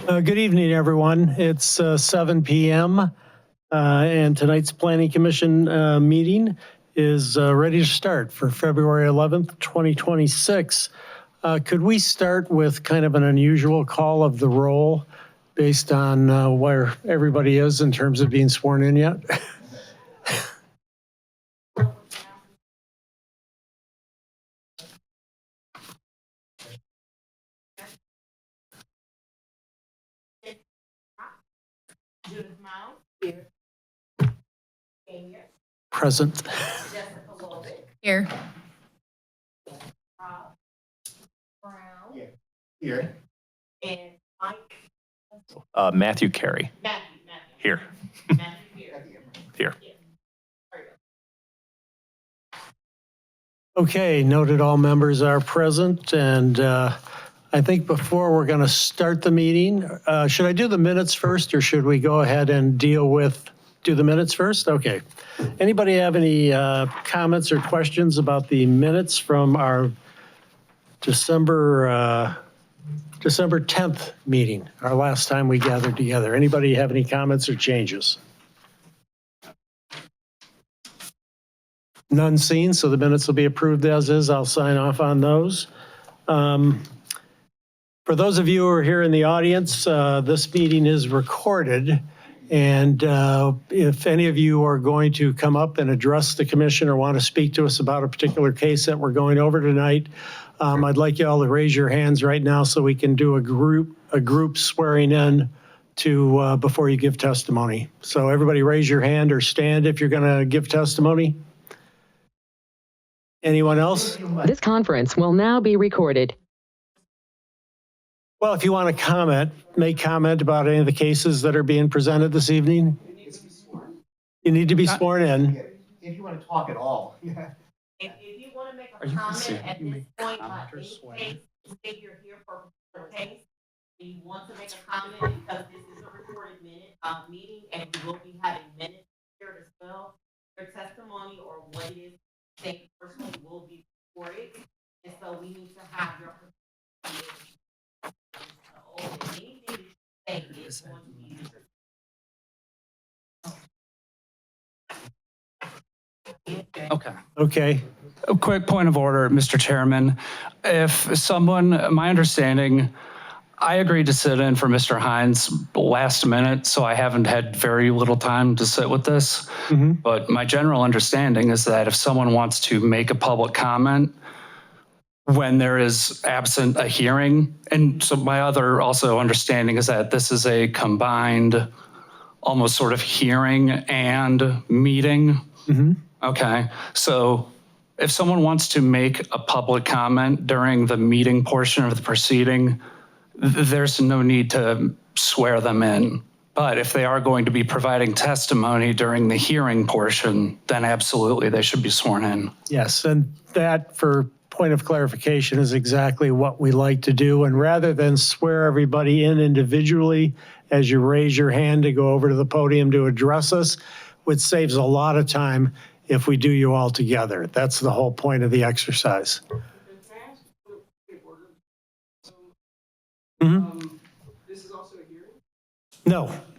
Good evening, everyone. It's 7 p.m. And tonight's Planning Commission meeting is ready to start for February 11th, 2026. Could we start with kind of an unusual call of the roll based on where everybody is in terms of being sworn in yet? Judith Miles. Here. Here. Present. Jessica Lovick. Here. Brown. Yeah. Here. And Mike. Matthew Carey. Matthew. Here. Matthew here. Here. Okay, noted all members are present, and I think before we're going to start the meeting, should I do the minutes first, or should we go ahead and do the minutes first? Okay. Anybody have any comments or questions about the minutes from our December 10th meeting, our last time we gathered together? Anybody have any comments or changes? None seen, so the minutes will be approved as is. I'll sign off on those. For those of you who are here in the audience, this meeting is recorded. And if any of you are going to come up and address the commission or want to speak to us about a particular case that we're going over tonight, I'd like you all to raise your hands right now so we can do a group swearing in to before you give testimony. So everybody raise your hand or stand if you're going to give testimony. Anyone else? This conference will now be recorded. Well, if you want to comment, make comment about any of the cases that are being presented this evening. You need to be sworn in. If you want to talk at all. If you want to make a comment at this point about any case, say you're here for a particular case, and you want to make a comment because this is a recorded meeting, and we will be having minutes here as well. Your testimony or what it is say personally will be recorded, and so we need to have your anything that you say is going to be Okay. A quick point of order, Mr. Chairman. If someone, my understanding, I agreed to sit in for Mr. Hines last minute, so I haven't had very little time to sit with this. But my general understanding is that if someone wants to make a public comment when there is absent a hearing, and so my other also understanding is that this is a combined almost sort of hearing and meeting. Okay, so if someone wants to make a public comment during the meeting portion of the proceeding, there's no need to swear them in. But if they are going to be providing testimony during the hearing portion, then absolutely they should be sworn in. Yes, and that, for point of clarification, is exactly what we like to do. And rather than swear everybody in individually as you raise your hand to go over to the podium to address us, which saves a lot of time if we do you all together. That's the whole point of the exercise. This is also a hearing?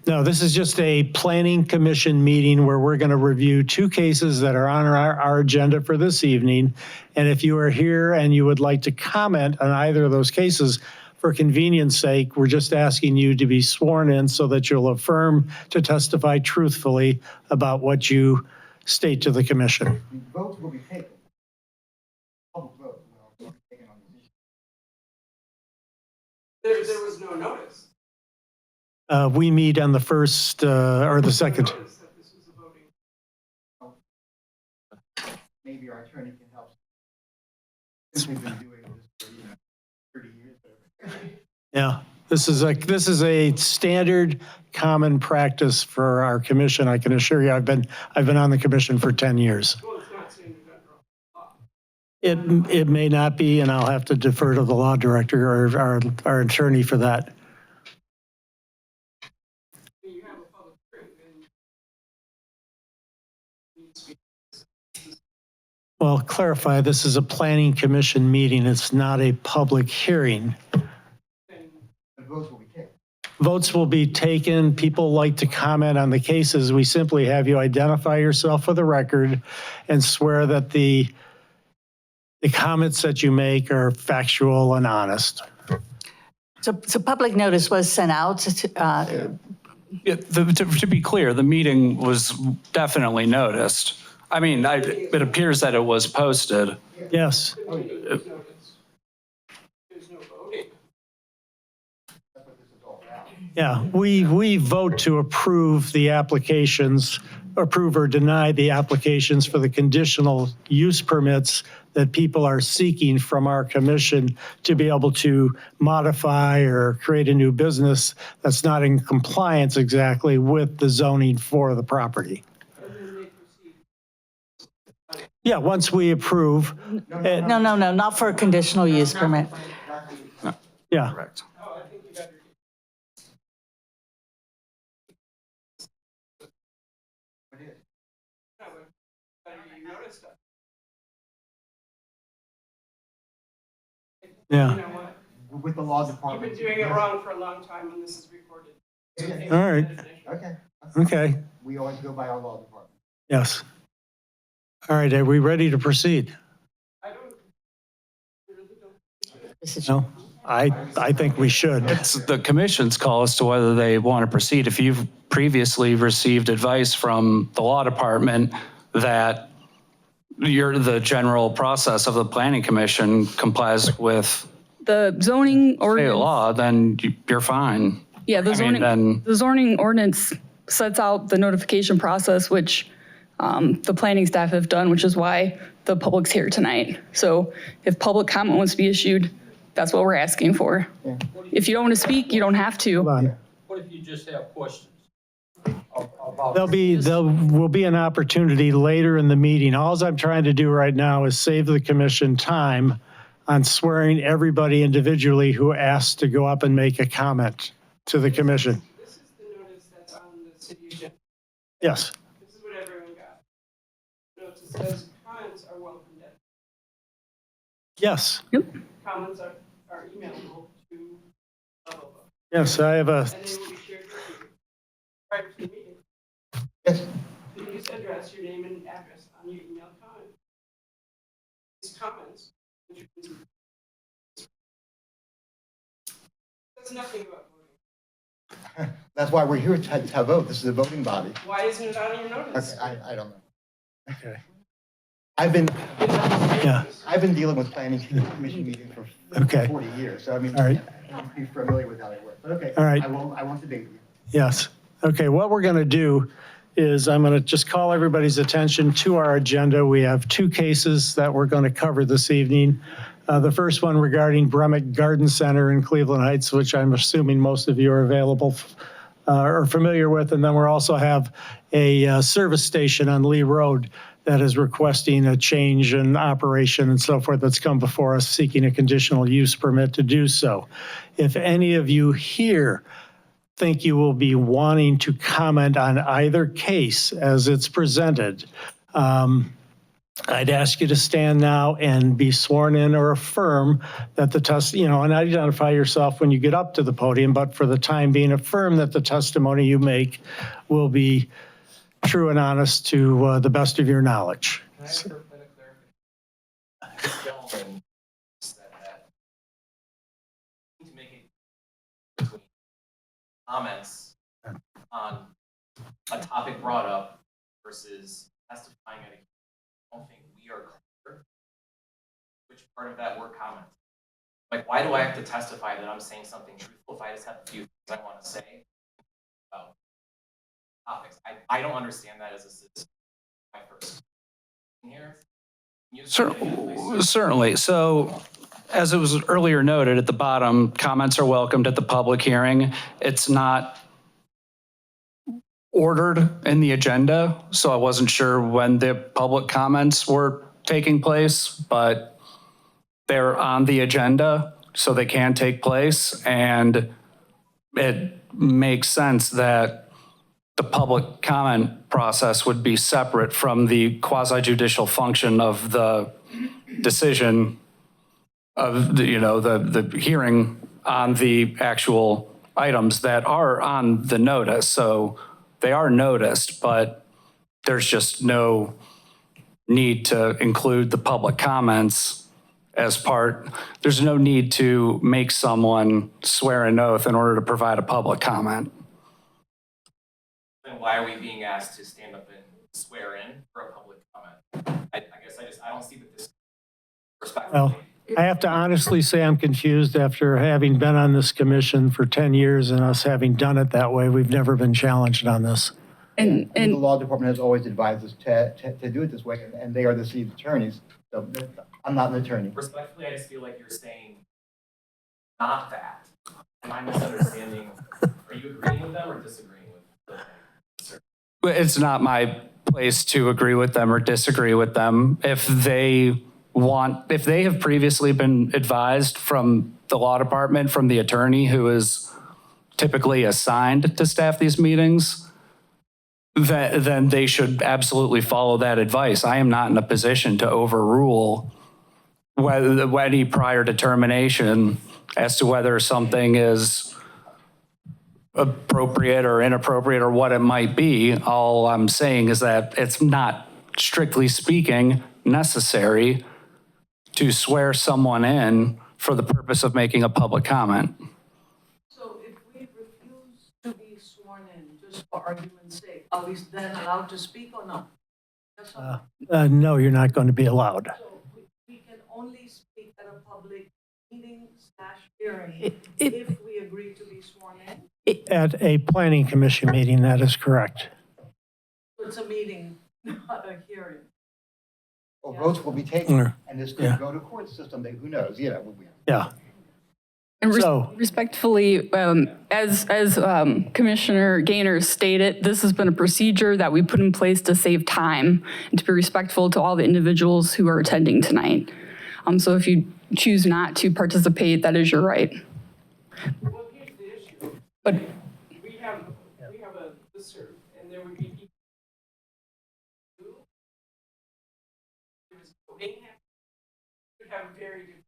No, this is just a planning commission meeting where we're going to review two cases that are on our agenda for this evening. And if you are here and you would like to comment on either of those cases, for convenience sake, we're just asking you to be sworn in so that you'll affirm to testify truthfully about what you state to the commission. Votes will be taken. Public vote will be taken on this issue. There was no notice. We meet on the first or the second. Notice that this was a voting. Maybe our attorney can help. Since we've been doing this for 30 years. Yeah, this is a standard common practice for our commission. I can assure you, I've been on the commission for 10 years. Well, it's not saying federal law. It may not be, and I'll have to defer to the law director or our attorney for that. You have a public hearing, then Well, clarify, this is a planning commission meeting. It's not a public hearing. The votes will be votes will be taken. People like to comment on the cases. We simply have you identify yourself for the record and swear that the comments that you make are factual and honest. So public notice was sent out. Yeah, to be clear, the meeting was definitely noticed. I mean, it appears that it was posted. Yes. Yeah, we vote to approve the applications, approve or deny the applications for the conditional use permits that people are seeking from our commission to be able to modify or create a new business that's not in compliance exactly with the zoning for the property. Yeah, once we approve. No, not for a conditional use permit. Yeah. Correct. Yeah. With the law department. You've been doing it wrong for a long time and this is recorded. All right. Okay. Okay. We always go by our law department. Yes. All right. Are we ready to proceed? No, I think we should. It's the commission's call as to whether they want to proceed. If you've previously received advice from the law department that the general process of the planning commission complies with The zoning state ordinance, law, then you're fine. yeah, I mean, then- the zoning ordinance sets out the notification process, which the planning staff have done, which is why the public's here tonight. So if public comment wants to be issued, that's what we're asking for. If you don't want to speak, you don't have to. Hold on. What if you just have questions? There will be an opportunity later in the meeting. All I'm trying to do right now is save the commission time on swearing everybody individually who asked to go up and make a comment to the commission. This is the notice that's on the city agenda. Yes. This is what everyone got. Notice it says comments are welcomed. Yes. Comments are emailable to blah, blah, blah. Yes, I have a, And they will be shared with you prior to the meeting. Yes. Please address your name and address on your email comment. These comments, which that's nothing about voting. That's why we're here to vote. This is a voting body. Why isn't it on your notice? Okay, I don't know. okay. I've been Yeah. dealing with planning commission meetings for Okay. 40 years, so I mean, All right. I'm pretty familiar with how they work. But okay, All right. I won't debate with you. Yes. Okay, what we're going to do is I'm going to just call everybody's attention to our agenda. We have two cases that we're going to cover this evening. The first one regarding Bremick Garden Center in Cleveland Heights, which I'm assuming most of you are available or familiar with. And then we also have a service station on Lee Road that is requesting a change in operation and so forth that's come before us seeking a conditional use permit to do so. If any of you here think you will be wanting to comment on either case as it's presented, I'd ask you to stand now and be sworn in or affirm that the and identify yourself when you get up to the podium, but for the time being, affirm that the testimony you make will be true and honest to the best of your knowledge. Can I ask for a bit of clarification? This gentleman said that to make it between comments on a topic brought up versus testifying at a hearing. I don't think we are clear which part of that were comments. Like, why do I have to testify that I'm saying something truthful if I just have a few things I want to say about topics? I don't understand that as a citizen. My first here. Can you explain it, please? Certainly. So as it was earlier noted at the bottom, comments are welcomed at the public hearing. It's not ordered in the agenda, so I wasn't sure when the public comments were taking place, but they're on the agenda, so they can take place. And it makes sense that the public comment process would be separate from the quasi-judicial function of the decision of the hearing on the actual items that are on the notice. So they are noticed, but there's just no need to include the public comments as part. There's no need to make someone swear an oath in order to provide a public comment. Then why are we being asked to stand up and swear in for a public comment? I guess I don't see that this respectfully. Well, I have to honestly say I'm confused after having been on this commission for 10 years and us having done it that way. We've never been challenged on this. And, The and law department has always advised us to do it this way, and they are the city attorneys. So I'm not an attorney. Respectfully, I just feel like you're saying not that. Am I misunderstanding? Are you agreeing with them or disagreeing with them? It's not my place to agree with them or disagree with them. If they have previously been advised from the law department, from the attorney who is typically assigned to staff these meetings, then they should absolutely follow that advice. I am not in a position to overrule whether any prior determination as to whether something is appropriate or inappropriate or what it might be. All I'm saying is that it's not, strictly speaking, necessary to swear someone in for the purpose of making a public comment. So if we refuse to be sworn in, just for argument's sake, are we then allowed to speak or not? Yes or no? No, you're not going to be allowed. So we can only speak at a public meeting / hearing It- if we agree to be sworn in. At a planning commission meeting, that is correct. So it's a meeting, not a hearing. Well, votes will be taken, Yeah. and this Yeah. could go to court system, who knows, Yeah. And So- respectfully, as Commissioner Gaynor stated, this has been a procedure that we put in place to save time and to be respectful to all the individuals who are attending tonight. So if you choose not to participate, that is your right. Well, here's the issue. But We have a listserv, and there would be people who there was voting happening, would have very different.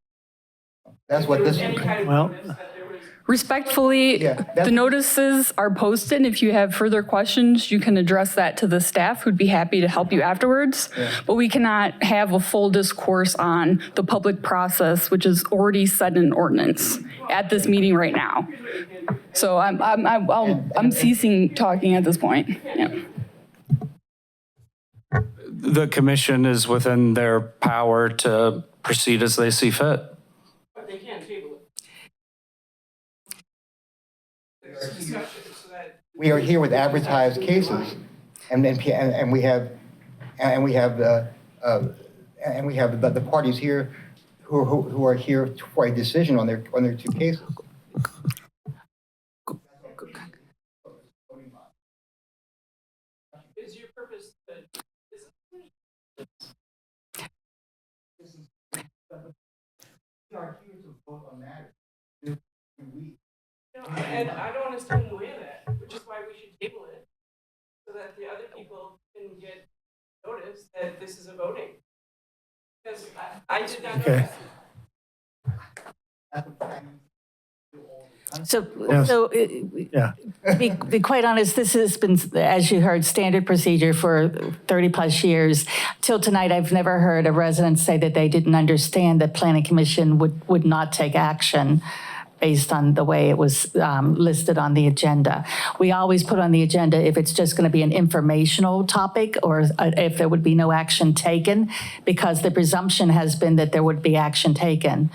That's what this, Any kind of Well- notice that there was. respectfully, Yeah, that's- the notices are posted. And if you have further questions, you can address that to the staff, who'd be happy to help you afterwards. But we cannot have a full discourse on the public process, which is already set in ordinance at this meeting right now. So I'm ceasing talking at this point. Yeah. The commission is within their power to proceed as they see fit. But they can't table it. There's discussion, so that. we are here with advertised cases, and we have the parties here who are here for a decision on their two cases. Is your purpose that this? We are here to vote on matters. No, and I don't understand the way of that, which is why we should table it, so that the other people can get notice that this is a voting. Because I did not Okay. notice. So, Yes. so Yeah. be quite honest, this has been, as you heard, standard procedure for 30 plus years. Till tonight, I've never heard a resident say that they didn't understand that planning commission would not take action based on the way it was listed on the agenda. We always put on the agenda if it's just going to be an informational topic or if there would be no action taken, because the presumption has been that there would be action taken.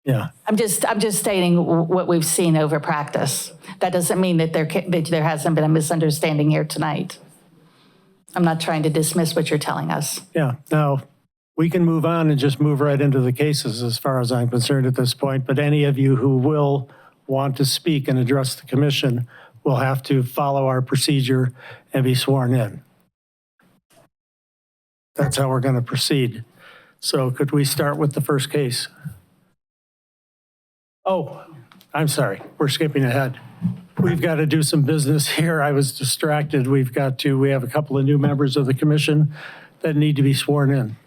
Yeah. I'm just stating what we've seen over practice. That doesn't mean that there hasn't been a misunderstanding here tonight. I'm not trying to dismiss what you're telling us. Yeah. Now, we can move on and just move right into the cases as far as I'm concerned at this point. But any of you who will want to speak and address the commission will have to follow our procedure and be sworn in. That's how we're going to proceed. So could we start with the first case? Oh, I'm sorry. We're skipping ahead. We've got to do some business here. I was distracted. We have a couple of new members of the commission that need to be sworn in.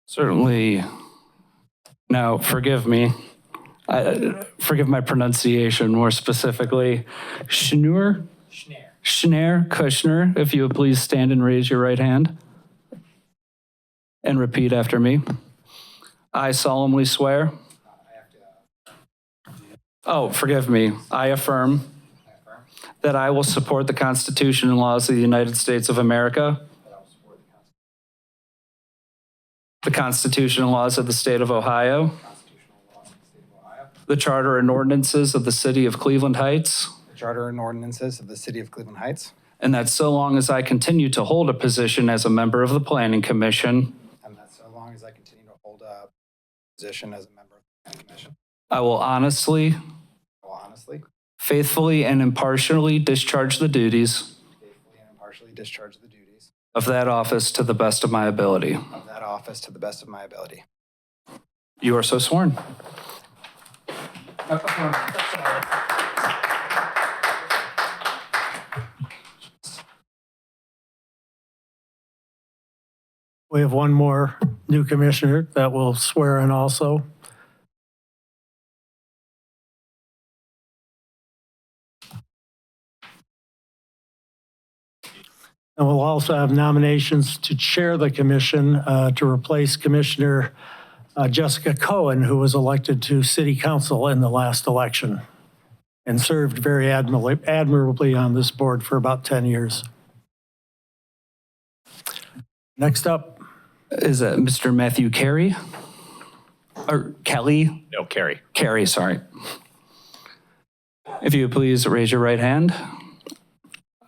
Certainly. Now, forgive me. Forgive my pronunciation more specifically, Schneur Kushner, if you would please stand and raise your right hand and repeat after me. I solemnly swear. Oh, forgive me. I affirm that I will support the Constitution and laws of the United States of America, the Constitution and laws of the State of Ohio, the Charter and ordinances of the City of Cleveland Heights, the Charter and ordinances of the City of Cleveland Heights, and that so long as I continue to hold a position as a member of the Planning Commission, and that so long as I continue to hold a position as a member of the Planning Commission, I will honestly, faithfully, and impartially discharge the duties of that office to the best of my ability. You are so sworn. We have one more new commissioner that will swear in also. And we'll also have nominations to chair the commission to replace Commissioner Jessica Cohen, who was elected to City Council in the last election and served very admirably on this board for about 10 years. Next up is Mr. Matthew Carey, or Kelly? No, Carrie. Carey, sorry. If you would please raise your right hand.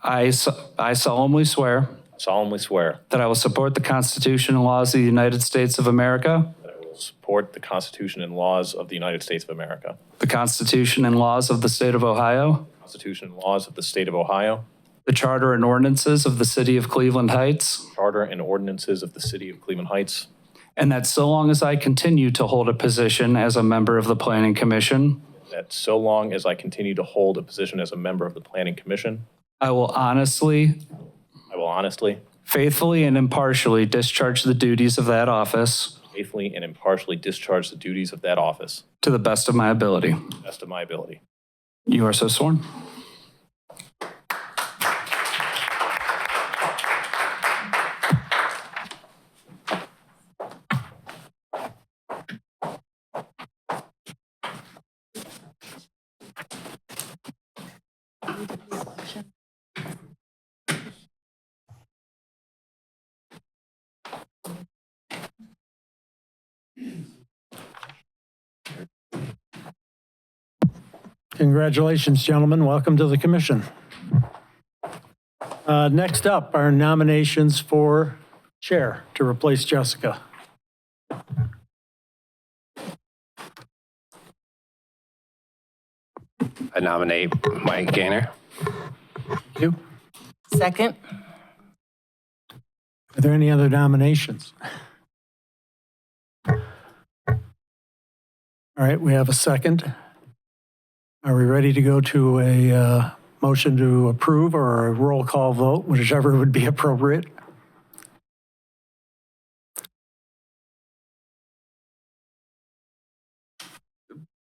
I solemnly swear that I will support the Constitution and laws of the United States of America, That I will support the Constitution and laws of the United States of America, the Constitution and laws of the State of Ohio, the Constitution and laws of the State of Ohio, the Charter and ordinances of the City of Cleveland Heights, Charter and ordinances of the City of Cleveland Heights, and that so long as I continue to hold a position as a member of the Planning Commission, that so long as I continue to hold a position as a member of the Planning Commission, I will honestly, faithfully, and impartially discharge the duties of that office faithfully and impartially discharge the duties of that office to the best of my ability. to the best of my ability. You are so sworn. Congratulations, gentlemen. Welcome to the commission. Next up are nominations for chair to replace Jessica. I nominate Mike Gaynor. Thank you. Second. Are there any other nominations? All right, we have a second. Are we ready to go to a motion to approve or a roll call vote, whichever would be appropriate?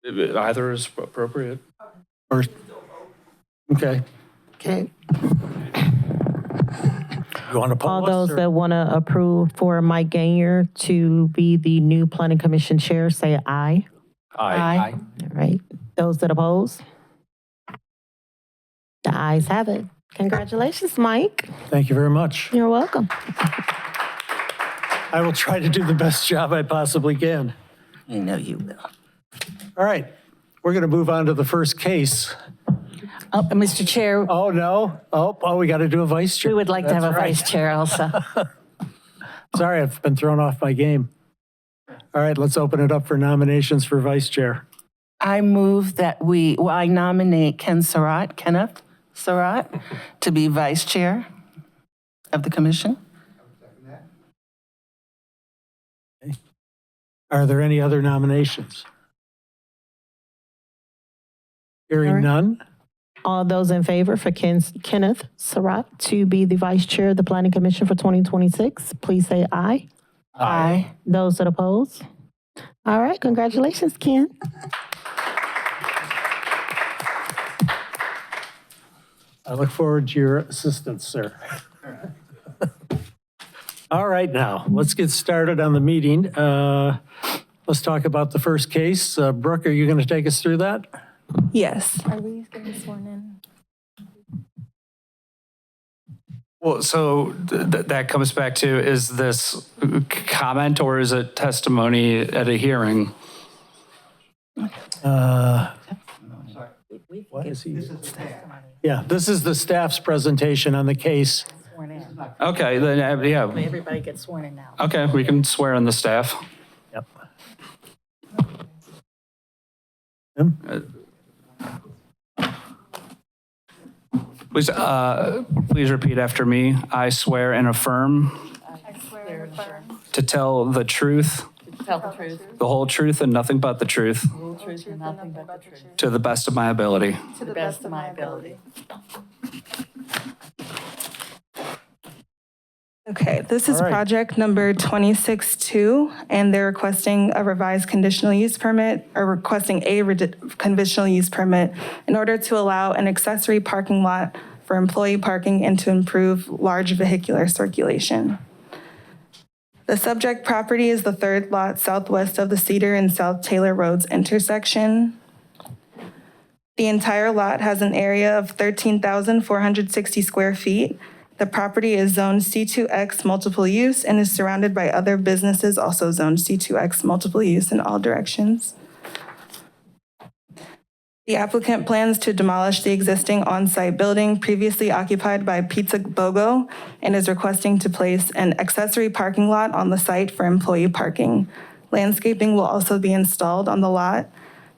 Either is appropriate. First, okay. Okay. You want to poll All us, those or- that want to approve for Mike Gaynor to be the new Planning Commission chair, say aye. Aye. All right. Those that oppose? The ayes have it. Congratulations, Mike. Thank you very much. You're welcome. I will try to do the best job I possibly can. I know you will. All right, we're going to move on to the first case. Oh, Mr. Chair, Oh, no. Oh, we got to do a vice chair. we would like to have a That's right. vice chair also. Sorry, I've been thrown off my game. All right, let's open it up for nominations for vice chair. I move that I nominate Kenneth Surratt, to be vice chair of the commission. Are there any other nominations? Hearing none? All those in favor for Kenneth Surratt to be the vice chair of the Planning Commission for 2026, please say aye. Aye. Those that oppose? All right, congratulations, Ken. I look forward to your assistance, sir. All right, now, let's get started on the meeting. Let's talk about the first case. Brooke, are you going to take us through that? Yes. Are we getting sworn in? Well, so that comes back to, is this comment or is it testimony at a hearing? What is he? Yeah, this is the staff's presentation on the case. Sworn in. Okay, then, yeah, Everybody gets sworn in now. okay, we can swear in the staff. Yep. Please repeat after me. I swear and affirm to tell the truth, Tell the truth, the whole truth, and nothing but the truth, the whole truth, and nothing but the truth, to the best of my ability. to the best of my ability. Okay, this is All right. project number 262, and they're requesting a revised conditional use permit, or requesting a conditional use permit in order to allow an accessory parking lot for employee parking and to improve large vehicular circulation. The subject property is the third lot southwest of the Cedar and South Taylor Roads intersection. The entire lot has an area of 13,460 square feet. The property is zoned C2X multiple use and is surrounded by other businesses also zoned C2X multiple use in all directions. The applicant plans to demolish the existing on-site building previously occupied by Pizza BOGO and is requesting to place an accessory parking lot on the site for employee parking. Landscaping will also be installed on the lot.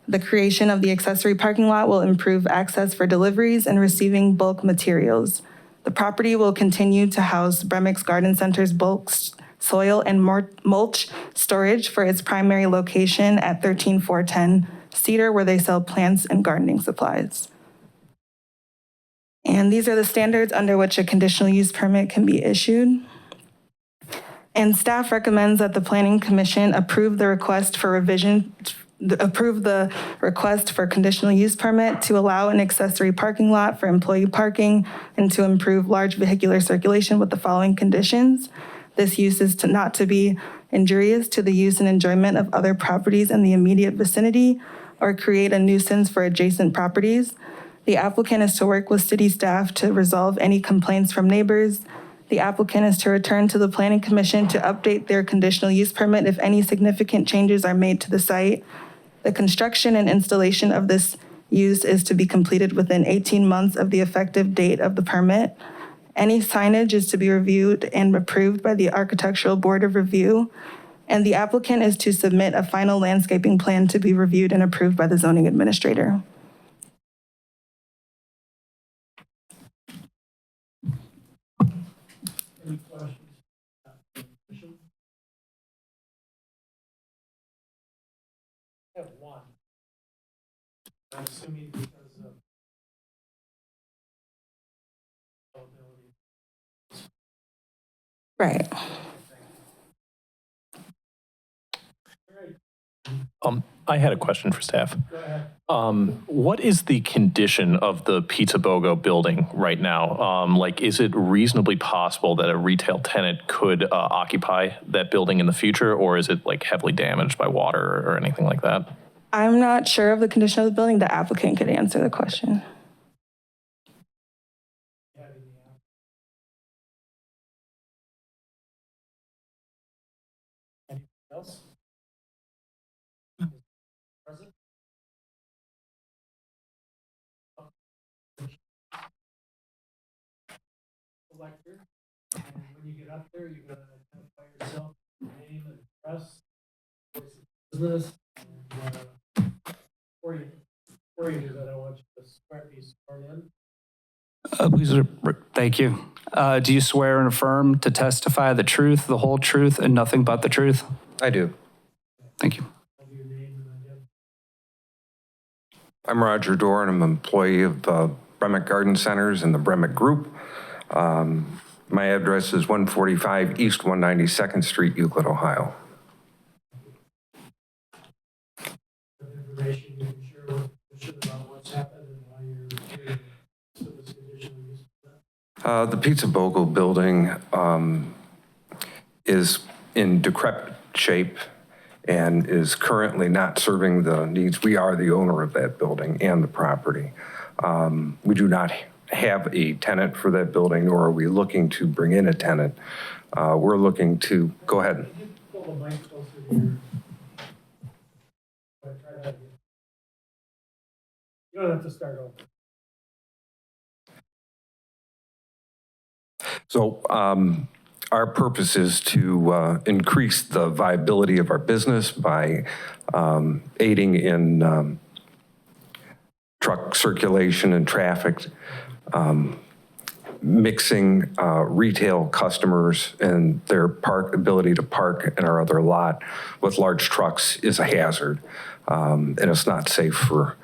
The creation of the accessory parking lot will improve access for deliveries and receiving bulk materials. The property will continue to house Bremix Garden Center's bulk soil and mulch storage for its primary location at 13410 Cedar, where they sell plants and gardening supplies. And these are the standards under which a conditional use permit can be issued. And staff recommends that the Planning Commission approve the request for conditional use permit to allow an accessory parking lot for employee parking and to improve large vehicular circulation with the following conditions. This use is not to be injurious to the use and enjoyment of other properties in the immediate vicinity or create a nuisance for adjacent properties. The applicant is to work with city staff to resolve any complaints from neighbors. The applicant is to return to the Planning Commission to update their conditional use permit if any significant changes are made to the site. The construction and installation of this use is to be completed within 18 months of the effective date of the permit. Any signage is to be reviewed and approved by the Architectural Board of Review, and the applicant is to submit a final landscaping plan to be reviewed and approved by the zoning administrator. Any questions? I have one. I'm assuming because of availability. Right. I had a question for staff. Go ahead. What is the condition of the Pizza BOGO building right now? Like, is it reasonably possible that a retail tenant could occupy that building in the future, or is it like heavily damaged by water or anything like that? I'm not sure of the condition of the building. The applicant could answer the question. Anything else? Present? Selector, and when you get up there, you're gonna identify yourself, name and address, place of business, and before you do that, I want you to be sworn in. Please, thank you. Do you swear and affirm to testify the truth, the whole truth, and nothing but the truth? I do. Thank you. Have your name and identity. I'm Roger Dorr, and I'm an employee of Bremick Garden Centers and the Bremick Group. My address is 145 East 192nd Street, Euclid, Ohio. Information you can share with the commission about what's happened and why you're here. So this condition The Pizza BOGO building is in decrepit shape and is currently not serving the needs. We are the owner of that building and the property. We do not have a tenant for that building, nor are we looking to bring in a tenant. We're looking to, go ahead. Pull the mic closer to your. Try that again. You don't have to start over. So our purpose is to increase the viability of our business by aiding in truck circulation and traffic, mixing retail customers and their ability to park in our other lot with large trucks is a hazard, and it's not safe for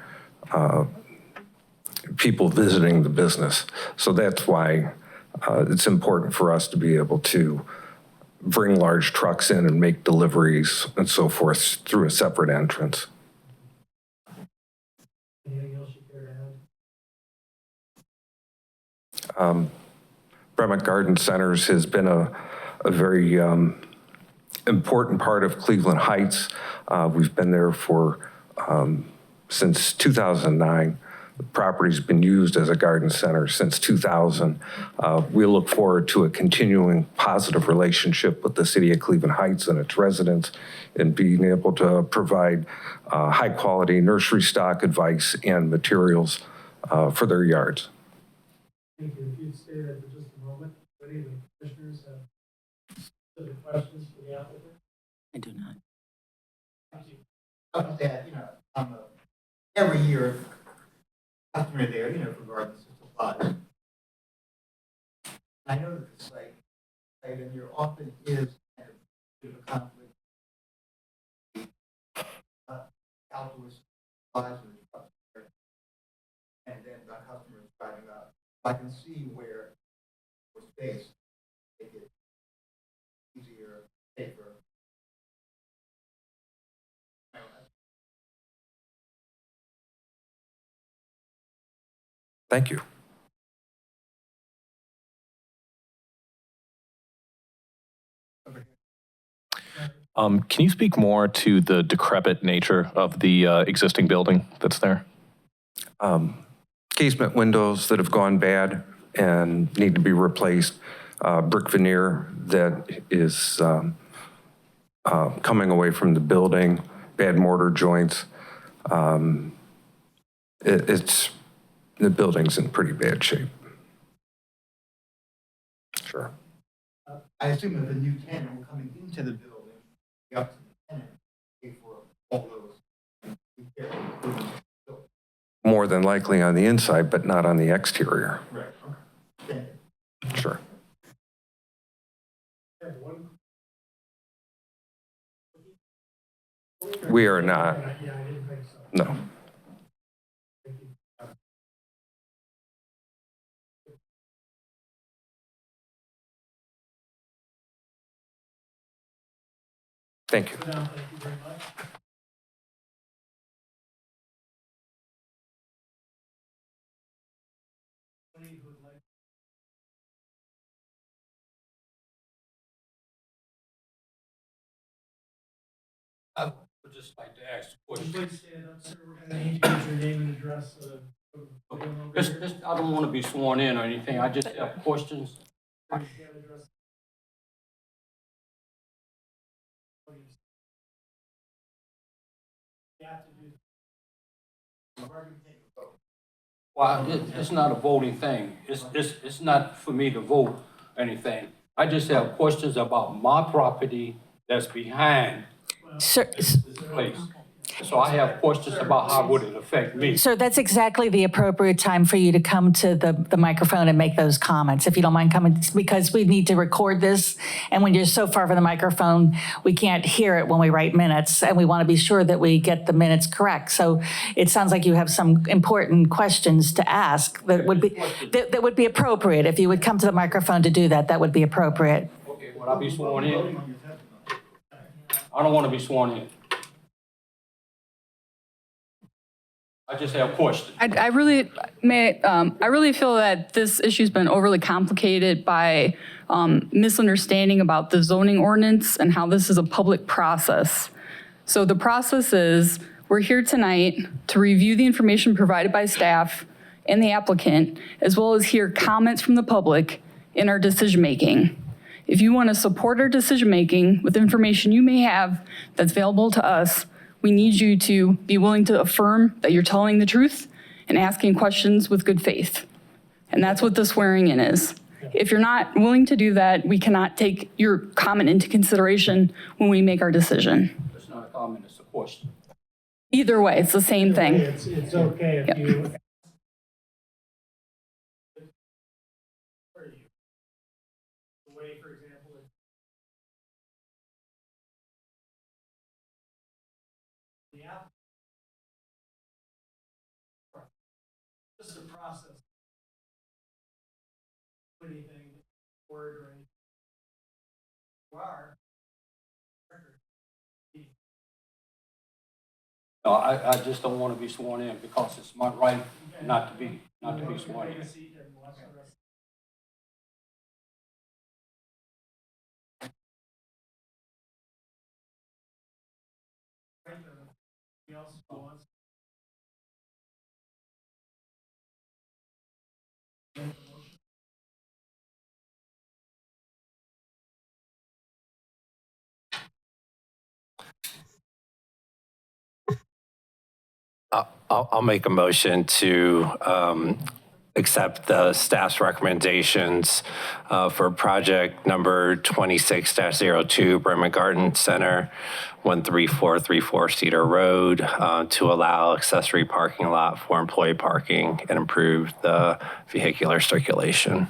people visiting the business. So that's why it's important for us to be able to bring large trucks in and make deliveries and so forth through a separate entrance. Anything else you care to add? Bremick Garden Centers has been a very important part of Cleveland Heights. We've been there for since 2009. The property's been used as a garden center since 2000. We look forward to a continuing positive relationship with the city of Cleveland Heights and its residents in being able to provide high-quality nursery stock advice and materials for their yards. Thank you. If you'd stay there for just a moment, would any of the commissioners have specific questions for the applicant? I do not. Thank you. Of that, I'm every year customer there, for gardens and supplies. I know that the site, and there often is kind of a bit of a conflict. Outdoor supplies with trucks there, and then the customer is driving up. I can see where for space, make it easier, safer. Thank you. Can you speak more to the decrepit nature of the existing building that's there? Casement windows that have gone bad and need to be replaced, brick veneer that is coming away from the building, bad mortar joints. The building's in pretty bad shape. Sure. I assume that the new tenant will coming into the building, be up to the tenant, pay for all those repairs. More than likely on the inside, but not on the exterior. Right. Okay. Sure. We are not. Yeah, I didn't think so. No. Thank you. Sit down. Thank you very much. Anybody who would like- I would just like to ask a Would you question. please stand up, sir? We're going to need to use your name and address. I don't want to be sworn in or anything, I just have questions. You can't address. You have to do. Well, it's not a voting thing, it's not for me to vote or anything. I just have questions about my property that's behind Sir, this place. So I have questions about how would it affect me. sir, that's exactly the appropriate time for you to come to the microphone and make those comments, if you don't mind coming, because we need to record this. And when you're so far from the microphone, we can't hear it when we write minutes, and we want to be sure that we get the minutes correct. So it sounds like you have some important questions to ask that would be appropriate. If you would come to the microphone to do that, that would be appropriate. Okay, would I be sworn in? I don't want to be sworn in. I just have a question. I really feel that this issue's been overly complicated by misunderstanding about the zoning ordinance and how this is a public process. So the process is, we're here tonight to review the information provided by staff and the applicant, as well as hear comments from the public in our decision-making. If you want to support our decision-making with information you may have that's available to us, we need you to be willing to affirm that you're telling the truth and asking questions with good faith. And that's what the swearing in is. If you're not willing to do that, we cannot take your comment into consideration when we make our decision. It's not a comment, it's a question. Either way, it's the same thing. It's okay if you. The way, for example, the app. Just a process. Anything, word or anything. You are. No, I just don't want to be sworn in because it's my right not to be sworn in. I'll make a motion to accept the staff's recommendations for project number 26-02, Bremen Garden Center, 13434 Cedar Road, to allow accessory parking lot for employee parking and improve the vehicular circulation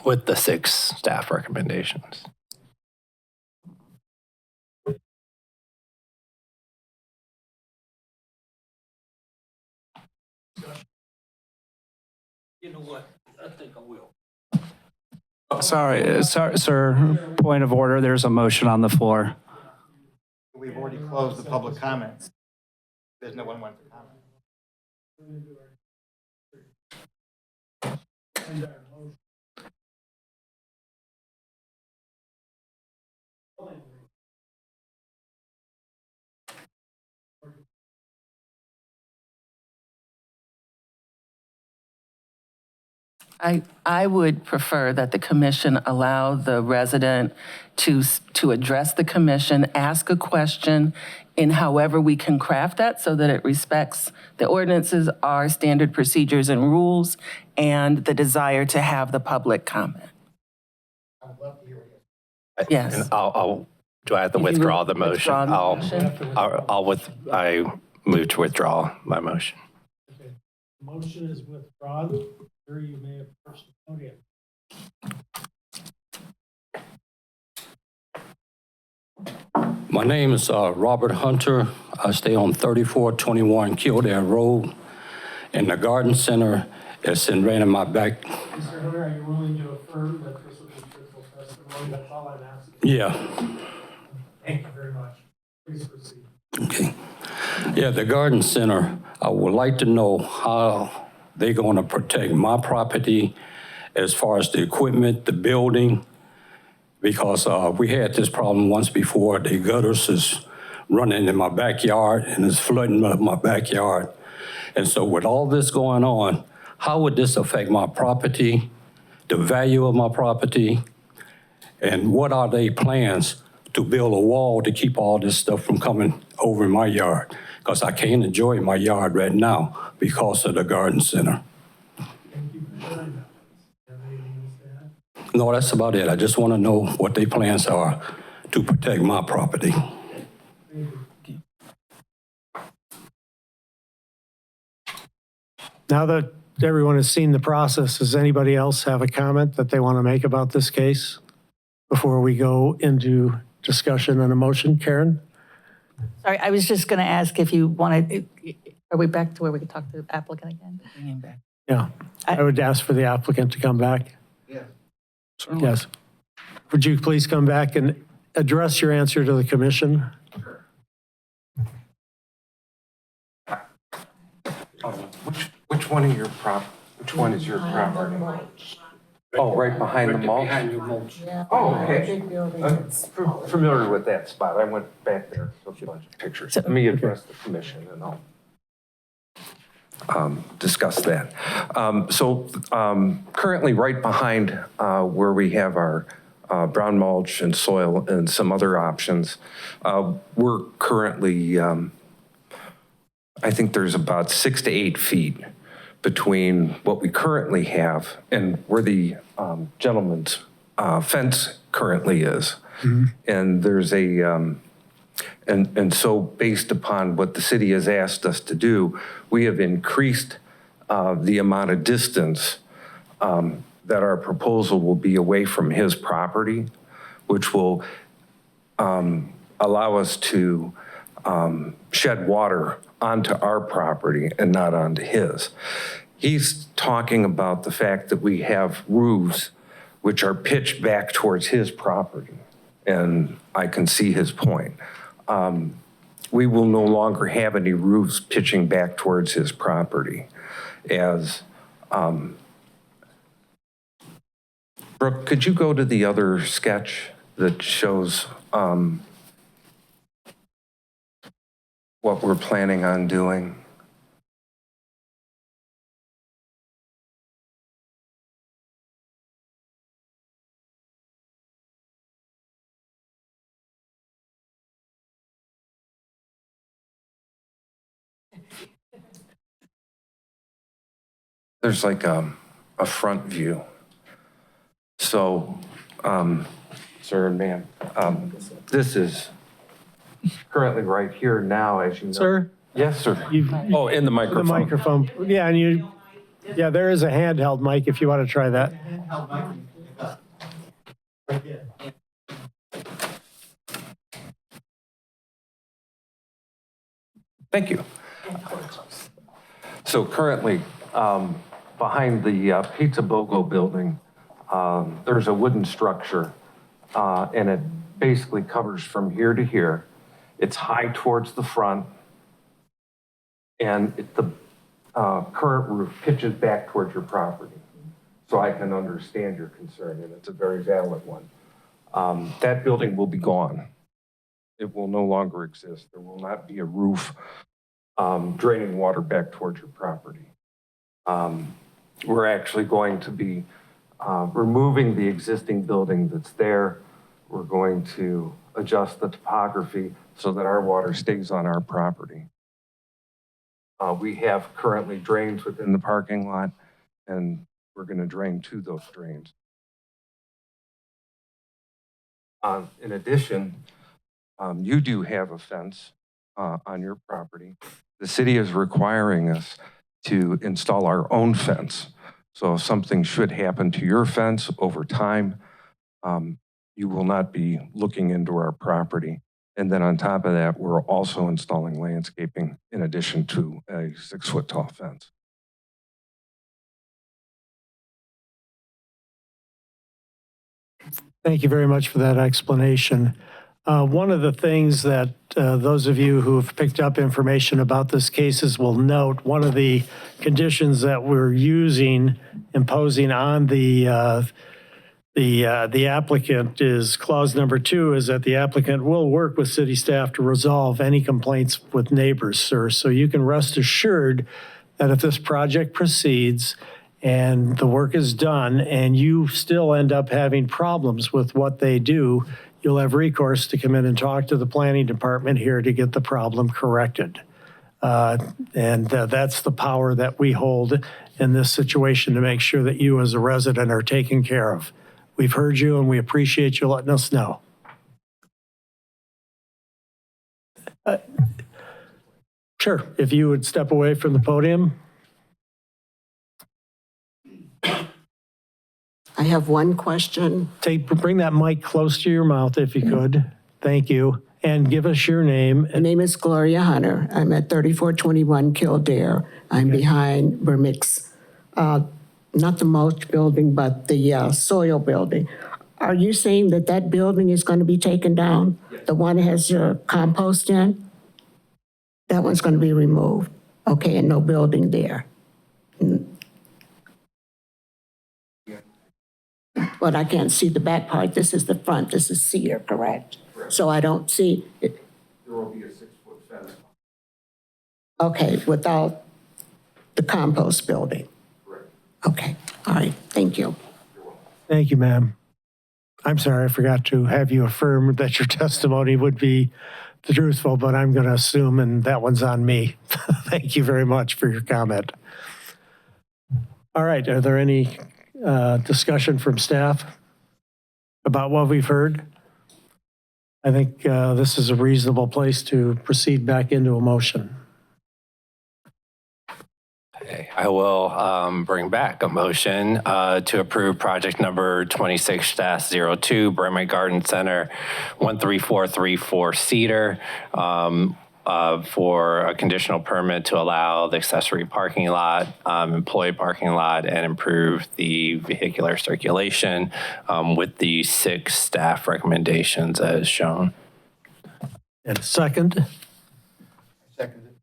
with the 6 staff recommendations. You know what? I think I will. Sorry, sir, point of order, there's a motion on the floor. We've already closed the public comments. There's no one wants to comment. I would prefer that the commission allow the resident to address the commission, ask a question in however we can craft that so that it respects the ordinances, our standard procedures and rules, and the desire to have the public comment. I would love to hear it. Yes. And do I have to If you withdraw the motion? withdraw the motion. I move to withdraw my motion. Okay. Motion is withdrawn. Sir, you may approach the podium. My name is Robert Hunter. I stay on 3421 Kildare Road. And the garden center is in right in my back. Mr. Hunter, are you willing to affirm that this will be truthful testimony? That's all I'm asking. Yeah. Thank you very much. Please proceed. Okay. Yeah, the garden center, I would like to know how they're going to protect my property as far as the equipment, the building, because we had this problem once before. The gutters is running in my backyard and it's flooding my backyard. And so with all this going on, how would this affect my property, the value of my property, and what are their plans to build a wall to keep all this stuff from coming over my yard? Because I can't enjoy my yard right now because of the garden center. Thank you for sharing that. Have anything else to add? No, that's about it. I just want to know what their plans are to protect my property. Thank you. Now that everyone has seen the process, does anybody else have a comment that they want to make about this case before we go into discussion and a motion? Karen? Sorry, I was just going to ask if you wanted, are we back to where we could talk to the applicant again? Yeah, I would ask for the applicant to come back. Yes. Yes. Would you please come back and address your answer to the commission? one of your which one is your property? Oh, right behind the mulch? Oh, okay. I'm familiar with that spot. I went back there, so a bunch of pictures. Let me address the commission and I'll discuss that. Currently right behind where we have our brown mulch and soil and some other options, we're currently, I think there's about 6 to 8 feet between what we currently have and where the gentleman's fence currently is. And there's and so based upon what the city has asked us to do, we have increased the amount of distance that our proposal will be away from his property, which will allow us to shed water onto our property and not onto his. He's talking about the fact that we have roofs which are pitched back towards his property, and I can see his point. We will no longer have any roofs pitching back towards his property. As Brooke, could you go to the other sketch that shows what we're planning on doing? There's like a front view. So, sir and ma'am, this is currently right here now, as you know. Sir? Yes, sir. Oh, in the microphone. The microphone. Yeah, and yeah, there is a handheld mic if you want to try that. Thank you. So currently, behind the Pizza BOGO building, there's a wooden structure, and it basically covers from here to here. It's high towards the front, and the current roof pitches back towards your property. So I can understand your concern, and it's a very valid one. That building will be gone. It will no longer exist. There will not be a roof draining water back towards your property. We're actually going to be removing the existing building that's there. We're going to adjust the topography so that our water stays on our property. We have currently drains within the parking lot, and we're going to drain to those drains. In addition, you do have a fence on your property. The city is requiring us to install our own fence. So if something should happen to your fence over time, you will not be looking into our property. And then on top of that, we're also installing landscaping in addition to a 6-foot tall fence. Thank you very much for that explanation. One of the things that those of you who have picked up information about this cases will note, one of the conditions that we're imposing on the applicant is clause number 2 is that the applicant will work with city staff to resolve any complaints with neighbors, sir. So you can rest assured that if this project proceeds and the work is done and you still end up having problems with what they do, you'll have recourse to come in and talk to the planning department here to get the problem corrected. That's the power that we hold in this situation to make sure that you as a resident are taken care of. We've heard you and we appreciate you letting us know. Sure, if you would step away from the podium. I have one question. Bring that mic close to your mouth if you could. Thank you. And give us your name. My name is Gloria Hunter. I'm at 3421 Kildare. I'm behind Bermix, not the mulch building, but the soil building. Are you saying that that building is going to be taken down? The one that has your compost in? That one's going to be removed. Okay, and no building there. but I can't see the back part. This is the front, this is cedar, correct? So I don't see it. There will be a 6-foot fence. Okay, without the compost building? Correct. Okay, all right, thank you. Thank you, ma'am. I'm sorry, I forgot to have you affirm that your testimony would be the truthful, but I'm going to assume, and that one's on me. Thank you very much for your comment. All right, are there any discussion from staff about what we've heard? I think this is a reasonable place to proceed back into a motion. Okay, I will bring back a motion to approve project number 26-02, Bremen Garden Center, 13434 Cedar, for a conditional permit to allow the accessory parking lot, employee parking lot, and improve the vehicular circulation with the 6 staff recommendations as shown. And a second? Seconded.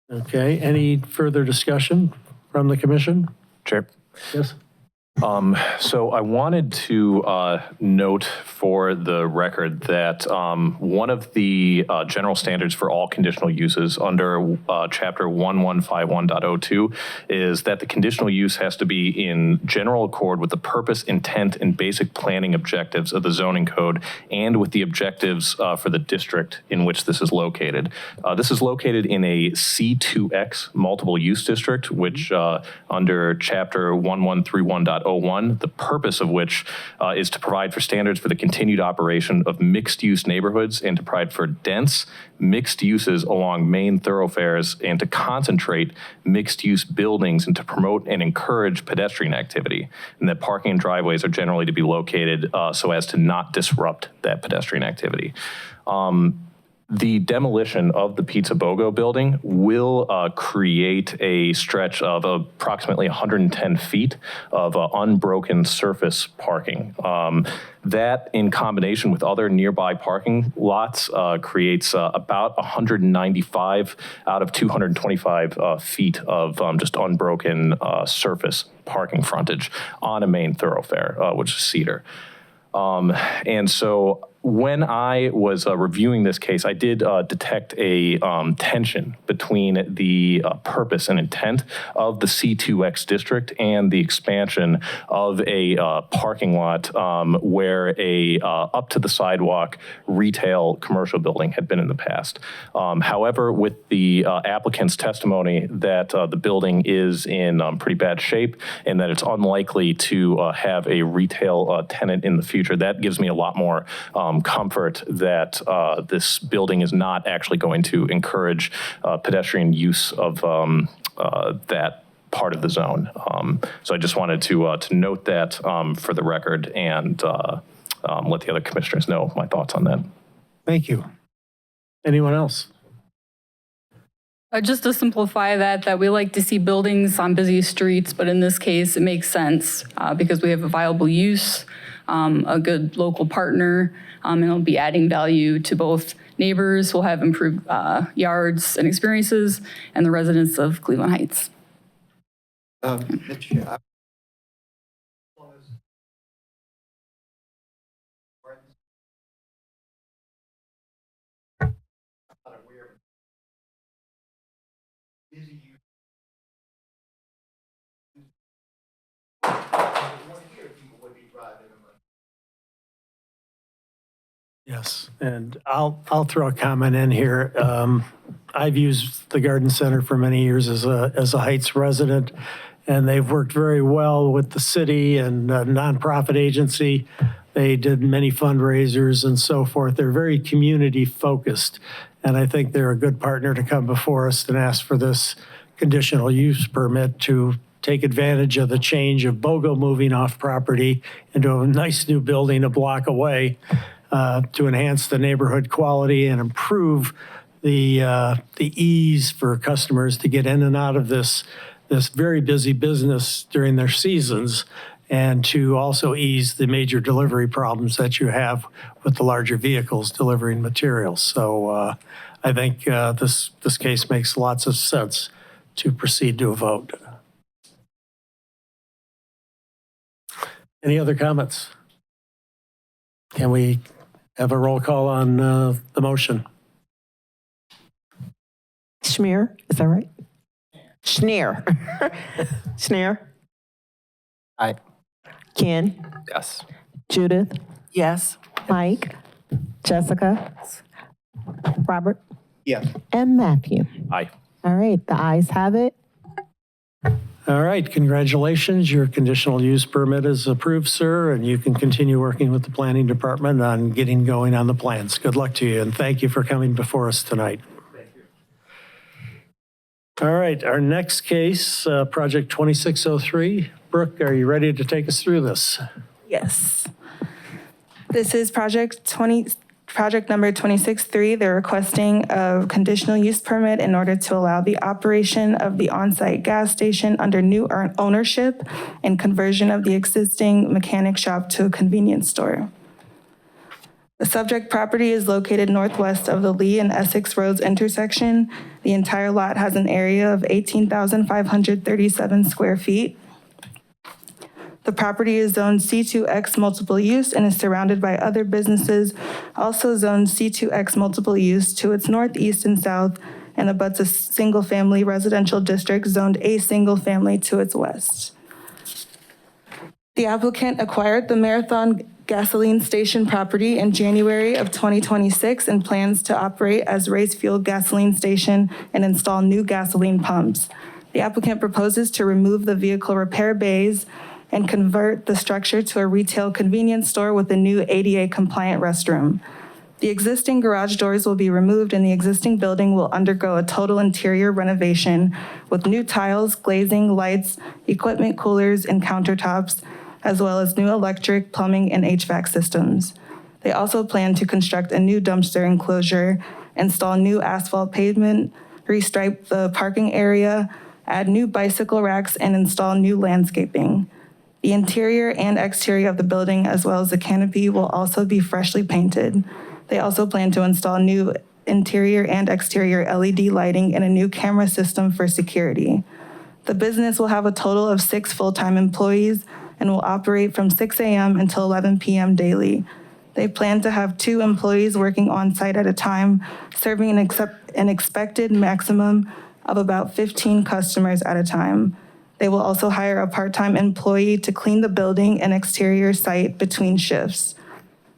Okay, any further discussion from the commission? Chair. Yes? So I wanted to note for the record that one of the general standards for all conditional uses under Chapter 1151.02 is that the conditional use has to be in general accord with the purpose, intent, and basic planning objectives of the zoning code and with the objectives for the district in which this is located. This is located in a C2X multiple use district, which under Chapter 1131.01, the purpose of which is to provide for standards for the continued operation of mixed-use neighborhoods and to provide for dense mixed uses along main thoroughfares and to concentrate mixed-use buildings and to promote and encourage pedestrian activity. And that parking and driveways are generally to be located so as to not disrupt that pedestrian activity. The demolition of the Pizza BOGO building will create a stretch of approximately 110 feet of unbroken surface parking. That, in combination with other nearby parking lots, creates about 195 out of 225 feet of just unbroken surface parking frontage on a main thoroughfare, which is Cedar. And so when I was reviewing this case, I did detect a tension between the purpose and intent of the C2X district and the expansion of a parking lot where a up to the sidewalk retail commercial building had been in the past. However, with the applicant's testimony that the building is in pretty bad shape and that it's unlikely to have a retail tenant in the future, that gives me a lot more comfort that this building is not actually going to encourage pedestrian use of that part of the zone. So I just wanted to note that for the record and let the other commissioners know my thoughts on that. Thank you. Anyone else? Just to simplify that we like to see buildings on busy streets, but in this case, it makes sense because we have a viable use, a good local partner, and it'll be adding value to both neighbors. We'll have improved yards and experiences, and the residents of Cleveland Heights. Mr. Chair, Yes, and I'll throw a comment in here. I've used the Garden Center for many years as a Heights resident, and they've worked very well with the city and a nonprofit agency. They did many fundraisers and so forth. They're very community focused, and I think they're a good partner to come before us and ask for this conditional use permit to take advantage of the change of BOGO moving off property into a nice new building a block away. To enhance the neighborhood quality and improve the ease for customers to get in and out of this very busy business during their seasons, and to also ease the major delivery problems that you have with the larger vehicles delivering materials. So I think this case makes lots of sense to proceed to a vote. Any other comments? Can we have a roll call on the motion? Schmier, is that right? Schneer. Schneer. Aye. Ken, Yes. Judith, Yes. Mike, Jessica, Robert, Yes. and Matthew. Aye. All right, the ayes have it. All right, congratulations. Your conditional use permit is approved, sir, and you can continue working with the planning department on getting going on the plans. Good luck to you, and thank you for coming before us tonight. All right, our next case, Project 2603. Brooke, are you ready to take us through this? Yes. This is project number 263. They're requesting a conditional use permit in order to allow the operation of the on-site gas station under new ownership and conversion of the existing mechanic shop to a convenience store. The subject property is located northwest of the Lee and Essex Roads intersection. The entire lot has an area of 18,537 square feet. The property is zoned C2X multiple use and is surrounded by other businesses, also zoned C2X multiple use to its northeast and south, and abuts a single-family residential district zoned A single family to its west. The applicant acquired the Marathon gasoline station property in January of 2026 and plans to operate as race fuel gasoline station and install new gasoline pumps. The applicant proposes to remove the vehicle repair bays and convert the structure to a retail convenience store with a new ADA-compliant restroom. The existing garage doors will be removed and the existing building will undergo a total interior renovation with new tiles, glazing, lights, equipment coolers, and countertops, as well as new electric, plumbing, and HVAC systems. They also plan to construct a new dumpster enclosure, install new asphalt pavement, restripe the parking area, add new bicycle racks, and install new landscaping. The interior and exterior of the building, as well as the canopy, will also be freshly painted. They also plan to install new interior and exterior LED lighting and a new camera system for security. The business will have a total of 6 full-time employees and will operate from 6 a.m. until 11 p.m. daily. They plan to have 2 employees working on-site at a time, serving an expected maximum of about 15 customers at a time. They will also hire a part-time employee to clean the building and exterior site between shifts.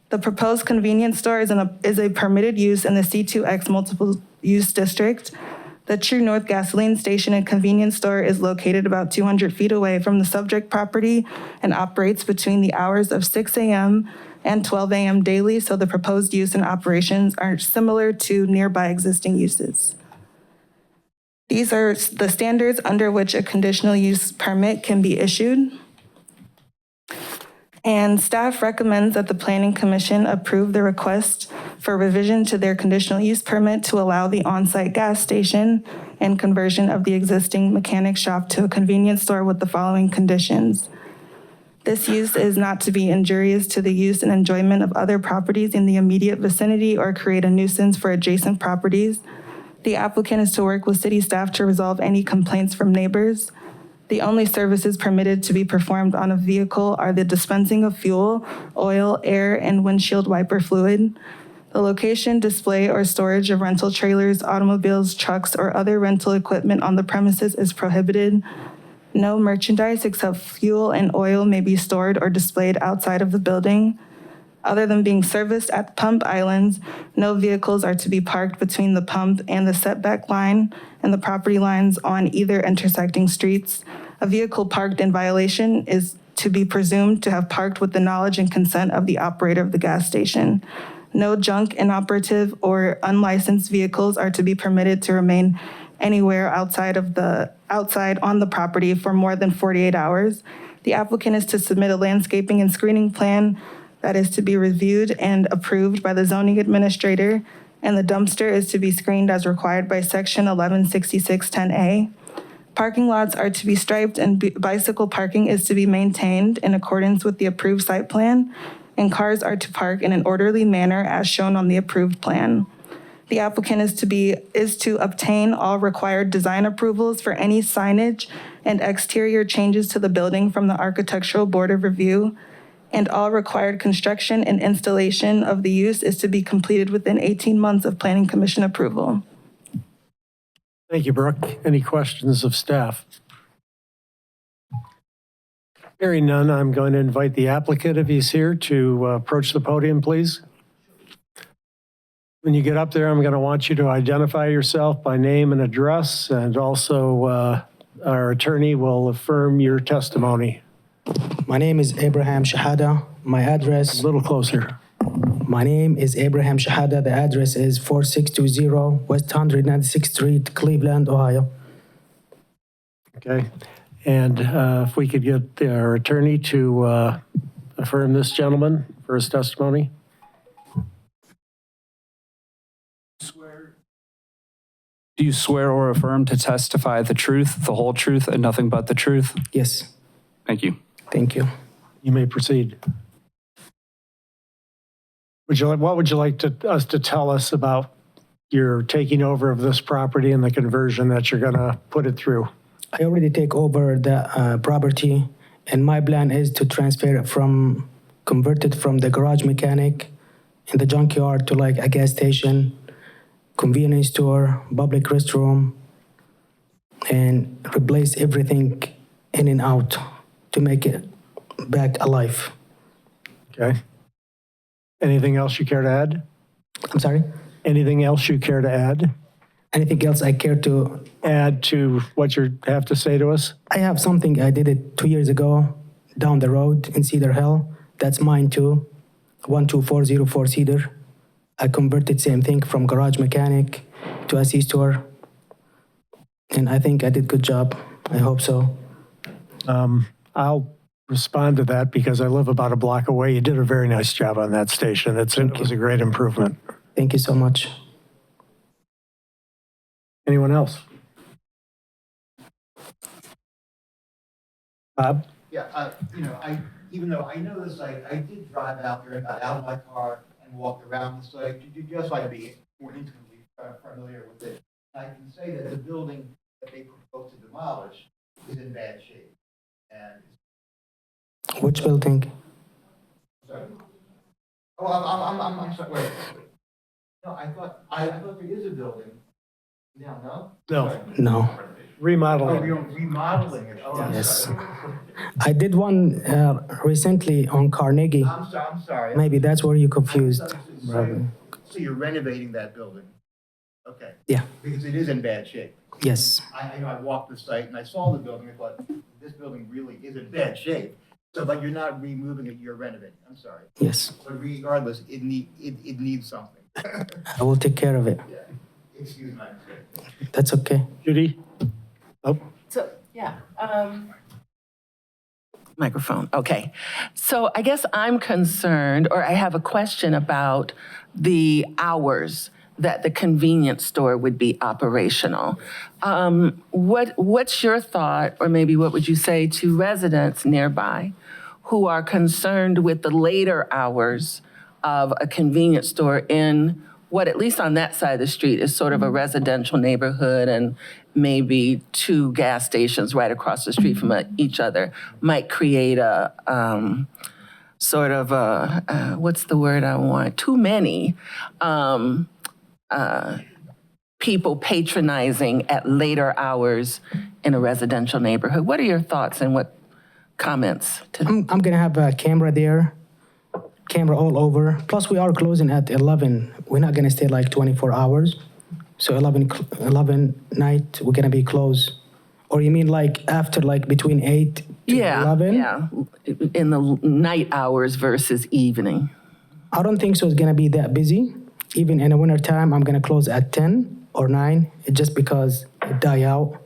The proposed convenience store is a permitted use in the C2X multiple use district. The True North gasoline station and convenience store is located about 200 feet away from the subject property and operates between the hours of 6 a.m. and 12 a.m. daily, so the proposed use and operations are similar to nearby existing uses. These are the standards under which a conditional use permit can be issued. And staff recommends that the Planning Commission approve the request for revision to their conditional use permit to allow the on-site gas station and conversion of the existing mechanic shop to a convenience store with the following conditions. This use is not to be injurious to the use and enjoyment of other properties in the immediate vicinity or create a nuisance for adjacent properties. The applicant is to work with city staff to resolve any complaints from neighbors. The only services permitted to be performed on a vehicle are the dispensing of fuel, oil, air, and windshield wiper fluid. The location, display, or storage of rental trailers, automobiles, trucks, or other rental equipment on the premises is prohibited. No merchandise except fuel and oil may be stored or displayed outside of the building. Other than being serviced at pump islands, no vehicles are to be parked between the pump and the setback line and the property lines on either intersecting streets. A vehicle parked in violation is to be presumed to have parked with the knowledge and consent of the operator of the gas station. No junk, inoperative, or unlicensed vehicles are to be permitted to remain anywhere outside on the property for more than 48 hours. The applicant is to submit a landscaping and screening plan that is to be reviewed and approved by the zoning administrator, and the dumpster is to be screened as required by section 116610A. Parking lots are to be striped and bicycle parking is to be maintained in accordance with the approved site plan, and cars are to park in an orderly manner as shown on the approved plan. The applicant is to obtain all required design approvals for any signage and exterior changes to the building from the Architectural Board of Review. and all required construction and installation of the use is to be completed within 18 months of Planning Commission approval. Thank you, Brooke. Any questions of staff? Hearing none, I'm going to invite the applicant, if he's here, to approach the podium, please. When you get up there, I'm going to want you to identify yourself by name and address, and also our attorney will affirm your testimony. My name is Abraham Shahada. My address... A little closer. My name is Abraham Shahada. The address is 4620 West 196th Street, Cleveland, Ohio. Okay. And if we could get our attorney to affirm this gentleman for his testimony. Do you swear or affirm to testify the truth, the whole truth, and nothing but the truth? Yes. Thank you. Thank you. You may proceed. What would you like us to tell us about your taking over of this property and the conversion that you're going to put it through? I already take over the property, and my plan is to transfer it convert it from the garage mechanic in the junkyard to like a gas station, convenience store, public restroom, and replace everything in and out to make it back alive. Okay. Anything else you care to add? I'm sorry? Anything else you care to add? Anything else I care to add to what you have to say to us? I have something. I did it 2 years ago down the road in Cedar Hill. That's mine too. 12404 Cedar. I converted same thing from garage mechanic to a C-store. And I think I did good job. I hope so. I'll respond to that because I live about a block away. You did a very nice job on that station. It was a great improvement. Thank you so much. Anyone else? Bob? Yeah, even though I know the site, I did drive out there and got out of my car and walked around the site, just so I can be more intimately familiar with it. I can say that the building that they propose to demolish is in bad shape. And Which building? sorry. Oh, I'm sorry. Wait. No, I thought there is a building. Now, no? No. No. Remodeling. Oh, you're remodeling it. Oh, I'm Yes. sorry. I did one recently on Carnegie. I'm sorry. Maybe that's where you confused. So you're renovating that building? Okay. Yeah. Because it is in bad shape. Yes. I walked the site and I saw the building. I thought, this building really is in bad shape. So, but you're not removing it, you're renovating. I'm sorry. Yes. But regardless, it needs something. I will take care of it. Yeah. Excuse my mistake. That's okay. Judy? Oh. So, yeah. Microphone, okay. So I guess I'm concerned, or I have a question about the hours that the convenience store would be operational. What's your thought, or maybe what would you say to residents nearby who are concerned with the later hours of a convenience store in what, at least on that side of the street, is sort of a residential neighborhood and maybe two gas stations right across the street from each other might create a sort of a, what's the word I want? Too many people patronizing at later hours in a residential neighborhood. What are your thoughts and what comments? I'm going to have a camera there, camera all over. Plus, we are closing at 11. We're not going to stay like 24 hours. So 11 night, we're going to be closed. Or you mean like after, like between 8 to 11? Yeah, in the night hours versus evening. I don't think so it's going to be that busy. Even in the winter time, I'm going to close at 10 or 9, just because it die out,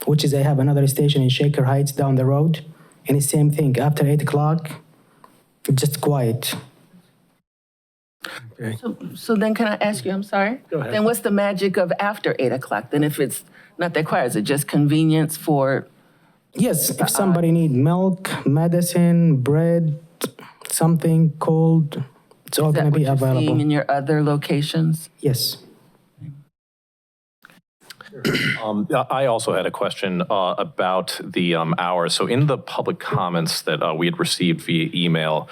which is I have another station in Shaker Heights down the road. And it's same thing, after 8 o'clock, it's just quiet. Okay. So then can I ask you, I'm sorry? Go ahead. Then what's the magic of after 8 o'clock? Then if it's not that quiet, is it just convenience for? Yes, if somebody need milk, medicine, bread, something cold, it's all going to be Seeing available. in your other locations? Yes. I also had a question about the hours. So in the public comments that we had received via email,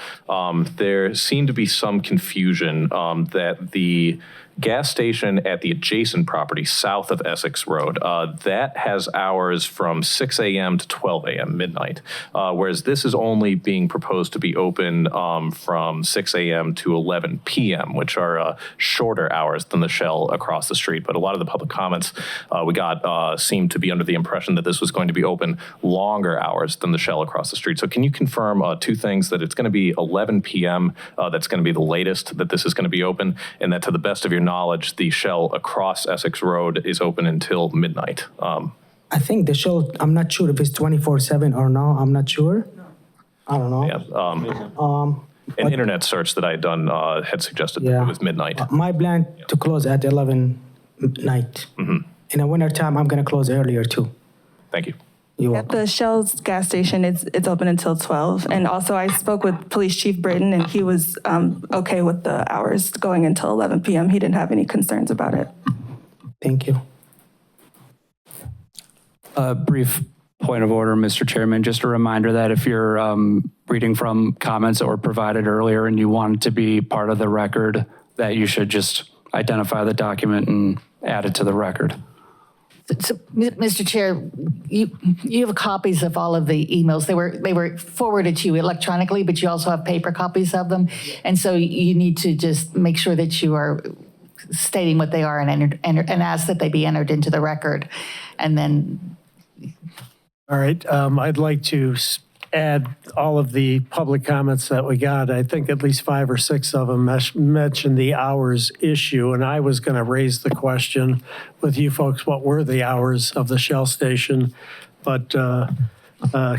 there seemed to be some confusion that the gas station at the adjacent property south of Essex Road, that has hours from 6 a.m. to 12 a.m., midnight, whereas this is only being proposed to be open from 6 a.m. to 11 p.m., which are shorter hours than the Shell across the street. But a lot of the public comments we got seemed to be under the impression that this was going to be open longer hours than the Shell across the street. So can you confirm two things, that it's going to be 11 p.m., that's going to be the latest that this is going to be open, and that to the best of your knowledge, the Shell across Essex Road is open until midnight? I think the Shell, I'm not sure if it's 24/7 or no, I'm not sure. I don't know. Yeah, an internet search that I had done had suggested that it was midnight. My plan to close at 11 night. In the winter time, I'm going to close earlier too. Thank you. At the Shell's gas station, it's open until 12. And also I spoke with Police Chief Britton and he was okay with the hours going until 11 p.m. He didn't have any concerns about it. Thank you. A brief point of order, Mr. Chairman. Just a reminder that if you're reading from comments that were provided earlier and you want it to be part of the record, that you should just identify the document and add it to the record. So, Mr. Chair, you have copies of all of the emails. They were forwarded to you electronically, but you also have paper copies of them. And so you need to just make sure that you are stating what they are and ask that they be entered into the record. And then. All right, I'd like to add all of the public comments that we got. I think at least 5 or 6 of them mentioned the hours issue, and I was going to raise the question with you folks, what were the hours of the Shell station? But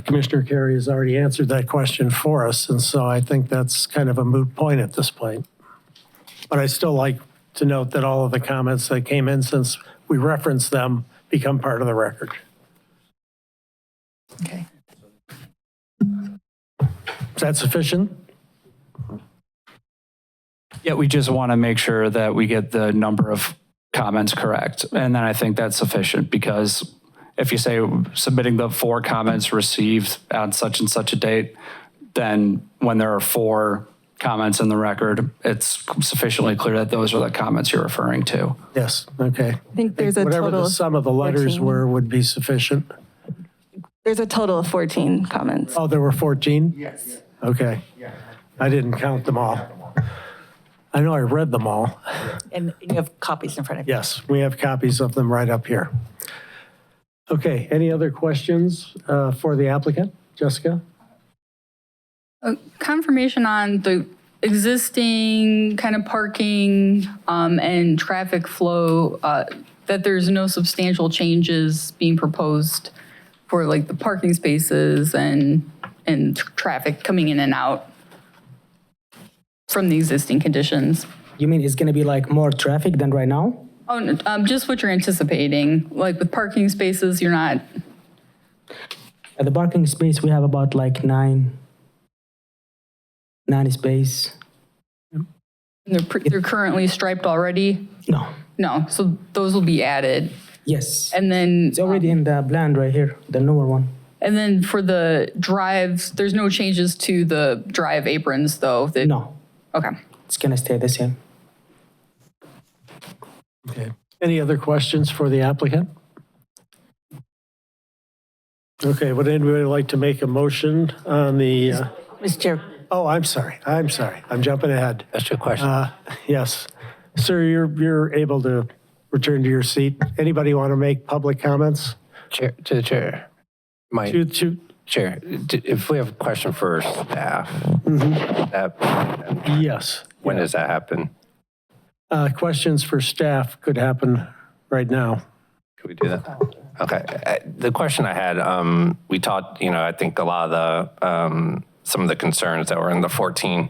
Commissioner Carey has already answered that question for us, and so I think that's kind of a moot point at this point. But I still like to note that all of the comments that came in since we referenced them become part of the record. Okay. Is that sufficient? Yeah, we just want to make sure that we get the number of comments correct. And then I think that's sufficient, because if you say submitting the 4 comments received on such and such a date, then when there are 4 comments in the record, it's sufficiently clear that those are the comments you're referring to. Yes, okay. I think there's a Whatever total the sum of the letters 14. were would be sufficient. There's a total of 14 comments. Oh, there were 14? Yes. Okay. I didn't count them all. I know I read them all. And you have copies in front of you. Yes, we have copies of them right up here. Okay, any other questions for the applicant? Jessica? Confirmation on the existing kind of parking and traffic flow, that there's no substantial changes being proposed for like the parking spaces and traffic coming in and out from the existing conditions. You mean it's going to be like more traffic than right now? Oh, no, just what you're anticipating, like with parking spaces, you're not. At the parking space, we have about like 9 space. They're currently striped already? No. No, so those will be added. Yes. And then. It's already in the plan right here, the newer one. And then for the drives, there's no changes to the drive aprons though? No. Okay. It's going to stay the same. Okay. Any other questions for the applicant? Okay, would anybody like to make a motion on the... Mr. Chair. Oh, I'm sorry. I'm jumping ahead. That's your question. Yes. Sir, you're able to return to your seat. Anybody want to make public comments? Chair, to the chair. Chair, if we have a question for staff, Yes. when does that happen? Questions for staff could happen right now. Could we do that? Okay. The question I had, we talked, I think a lot of the, some of the concerns that were in the 14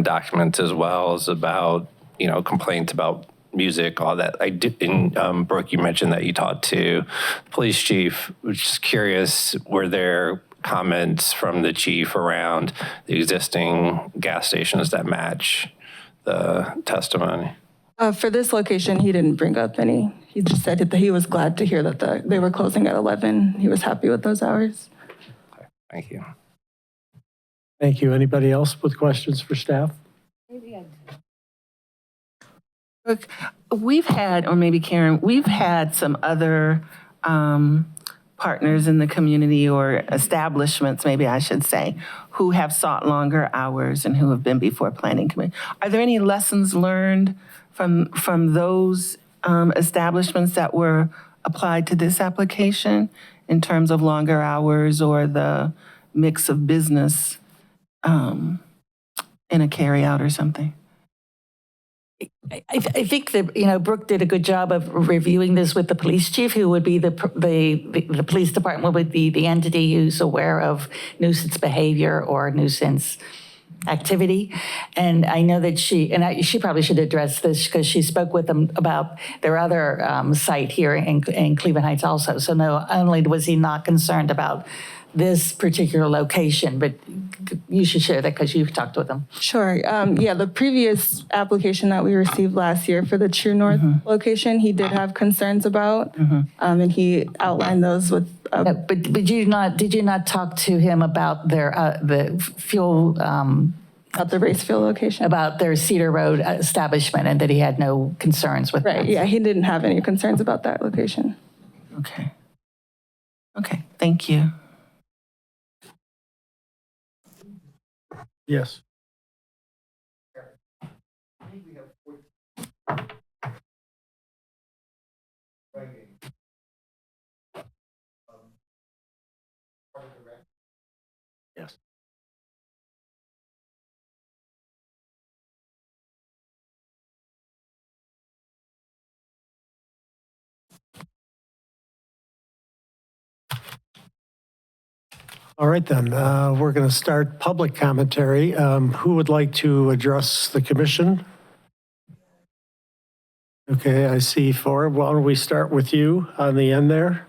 documents, as well as about, complaints about music, all that. I did, Brooke, you mentioned that you talked to the police chief. I was just curious, were there comments from the chief around the existing gas stations that match the testimony? For this location, he didn't bring up any he just said that he was glad to hear that they were closing at 11. He was happy with those hours. Thank you. Thank you. Anybody else with questions for staff? Look, we've had, or maybe Karen, we've had some other partners in the community or establishments, maybe I should say, who have sought longer hours and who have been before planning committee. Are there any lessons learned from those establishments that were applied to this application in terms of longer hours or the mix of business in a carryout or something? I think that, Brooke did a good job of reviewing this with the police chief, who would be the police department would be the entity who's aware of nuisance behavior or nuisance activity. And I know that she probably should address this because she spoke with them about their other site here in Cleveland Heights also. So not only was he not concerned about this particular location, but you should share that because you've talked with them. Sure. Yeah, the previous application that we received last year for the True North location, he did have concerns about, and he outlined those with. But did you not talk to him about their the fuel? About the race fuel location? About their Cedar Road establishment, and that he had no concerns with Right. that. Yeah, he didn't have any concerns about that location. Okay. Okay. Thank you. Yes. Yes. All right, then, we're going to start public commentary. Who would like to address the commission? Okay, I see four. Why don't we start with you on the end there?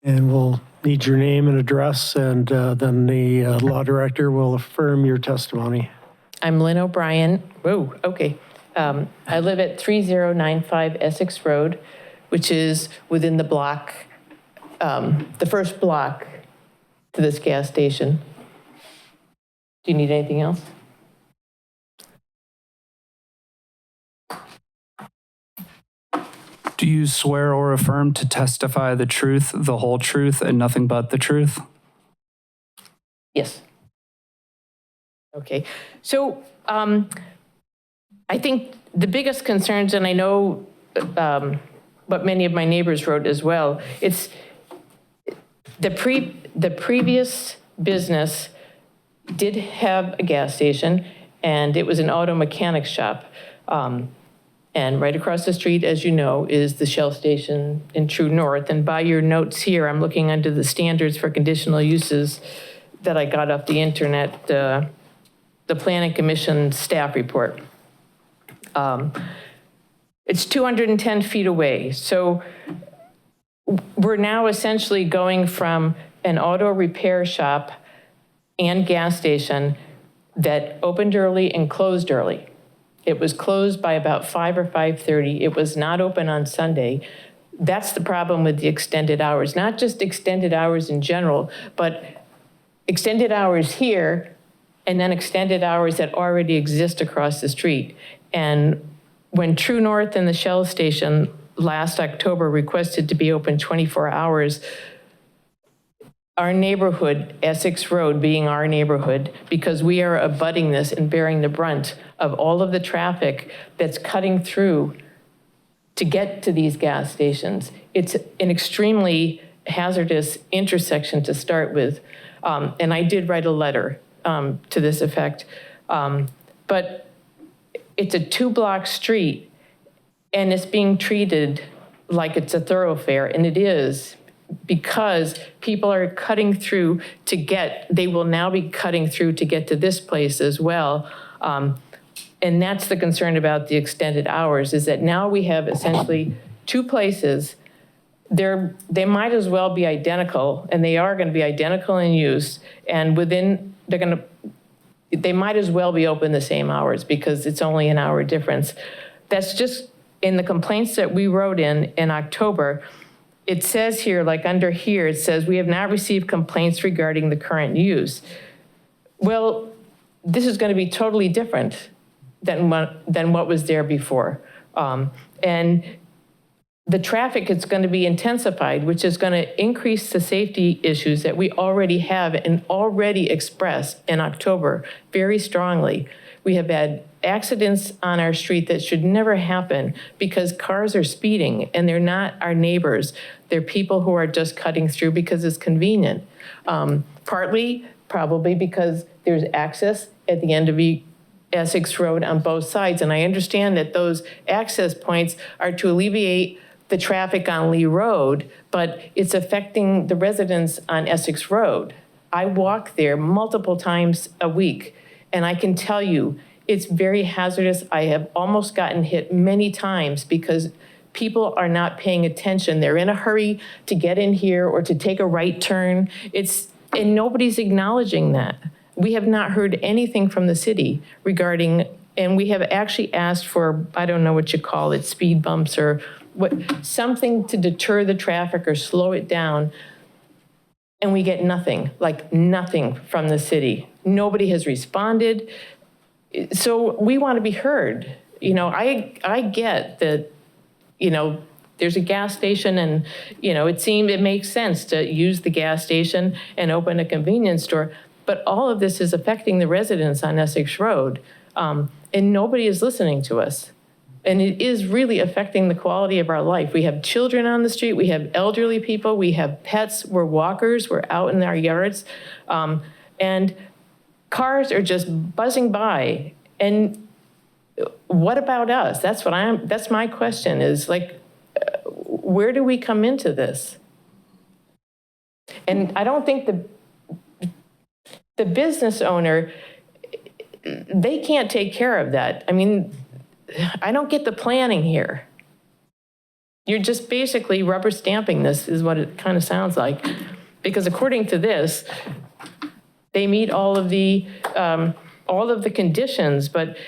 And we'll need your name and address, and then the law director will affirm your testimony. I'm Lynn O'Brien. Whoa, okay. I live at 3095 Essex Road, which is within the block, the first block to this gas station. Do you need anything else? Do you swear or affirm to testify the truth, the whole truth, and nothing but the truth? Yes. Okay. So I think the biggest concerns, and I know what many of my neighbors wrote as well, it's the previous business did have a gas station, and it was an auto mechanic shop. And right across the street, as you know, is the Shell station in True North. And by your notes here, I'm looking under the standards for conditional uses that I got off the internet, the Planning Commission staff report. It's 210 feet away. So we're now essentially going from an auto repair shop and gas station that opened early and closed early. It was closed by about 5 or 5:30. It was not open on Sunday. That's the problem with the extended hours, not just extended hours in general, but extended hours here and then extended hours that already exist across the street. And when True North and the Shell station last October requested to be open 24 hours, our neighborhood, Essex Road being our neighborhood, because we are abutting this and bearing the brunt of all of the traffic that's cutting through to get to these gas stations. It's an extremely hazardous intersection to start with. And I did write a letter to this effect. But it's a 2-block street, and it's being treated like it's a thoroughfare, and it is, because people are cutting through to get, they will now be cutting through to get to this place as well. And that's the concern about the extended hours, is that now we have essentially 2 places. They might as well be identical, and they are going to be identical in use. And they're going to they might as well be open the same hours because it's only an hour difference. That's just in the complaints that we wrote in October. It says here, like under here, it says, we have not received complaints regarding the current use. Well, this is going to be totally different than what was there before. And the traffic is going to be intensified, which is going to increase the safety issues that we already have and already expressed in October very strongly. We have had accidents on our street that should never happen because cars are speeding and they're not our neighbors. They're people who are just cutting through because it's convenient. Partly, probably because there's access at the end of Essex Road on both sides. And I understand that those access points are to alleviate the traffic on Lee Road, but it's affecting the residents on Essex Road. I walk there multiple times a week, and I can tell you, it's very hazardous. I have almost gotten hit many times because people are not paying attention. They're in a hurry to get in here or to take a right turn. And nobody's acknowledging that. We have not heard anything from the city regarding, and we have actually asked for, I don't know what you call it, speed bumps or something to deter the traffic or slow it down. And we get nothing, like nothing from the city. Nobody has responded. So we want to be heard. You know, I get that, you know, there's a gas station and, you know, it makes sense to use the gas station and open a convenience store. But all of this is affecting the residents on Essex Road. And nobody is listening to us. And it is really affecting the quality of our life. We have children on the street, we have elderly people, we have pets, we're walkers, we're out in our yards. And cars are just buzzing by. And what about us? That's my question is like, where do we come into this? And I don't think the business owner, they can't take care of that. I mean, I don't get the planning here. You're just basically rubber stamping this is what it kind of sounds like. Because according to this, they meet all of the conditions, but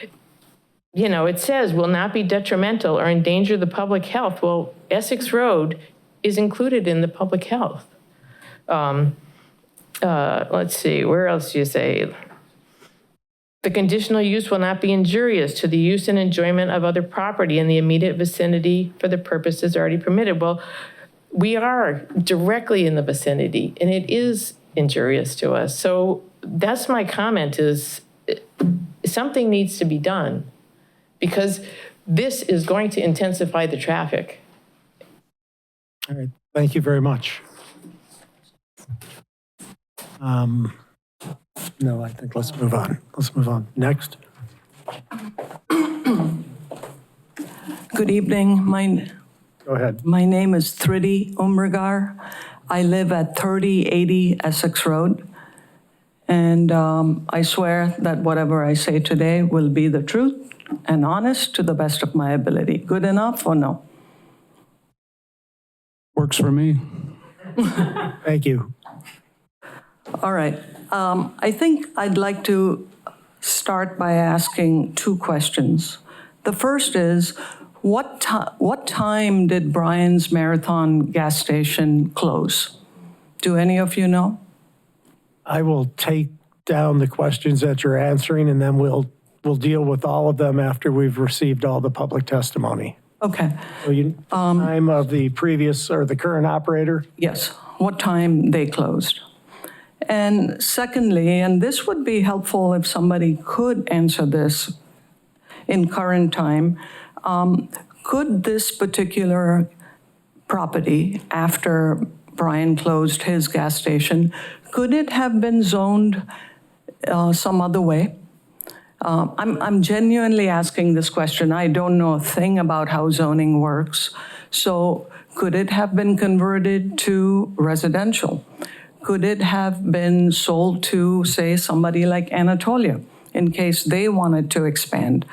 you know, it says will not be detrimental or endanger the public health. Well, Essex Road is included in the public health. Let's see, where else do you say? The conditional use will not be injurious to the use and enjoyment of other property in the immediate vicinity for the purposes already permitted. Well, we are directly in the vicinity and it is injurious to us. So that's my comment is something needs to be done because this is going to intensify the traffic. All right, thank you very much. No, I think let's move on. Let's move on. Next. Good evening. Go ahead. My name is Thridi Umrigar. I live at 3080 Essex Road. And I swear that whatever I say today will be the truth and honest to the best of my ability. Good enough or no? Works for me. Thank you. All right. I think I'd like to start by asking two questions. The first is, what time did Bryan's Marathon gas station close? Do any of you know? I will take down the questions that you're answering, and then we'll deal with all of them after we've received all the public testimony. Okay. So time of the previous or the current operator? Yes. What time they closed? And secondly, and this would be helpful if somebody could answer this in current time, could this particular property, after Bryan closed his gas station, could it have been zoned some other way? I'm genuinely asking this question. I don't know a thing about how zoning works. So could it have been converted to residential? Could it have been sold to, say, somebody like Anatolia in case they wanted to expand?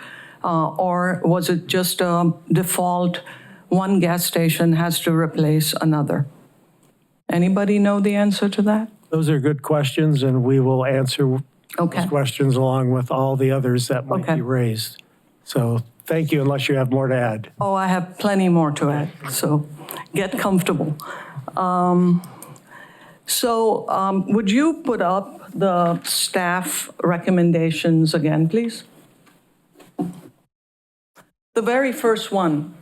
Or was it just a default, one gas station has to replace another? Anybody know the answer to that? Those are good questions, and we will answer those questions along with all the others that might be raised. So thank you, unless you have more to add. Oh, I have plenty more to add, so get comfortable. Would you put up the staff recommendations again, please? The very first one.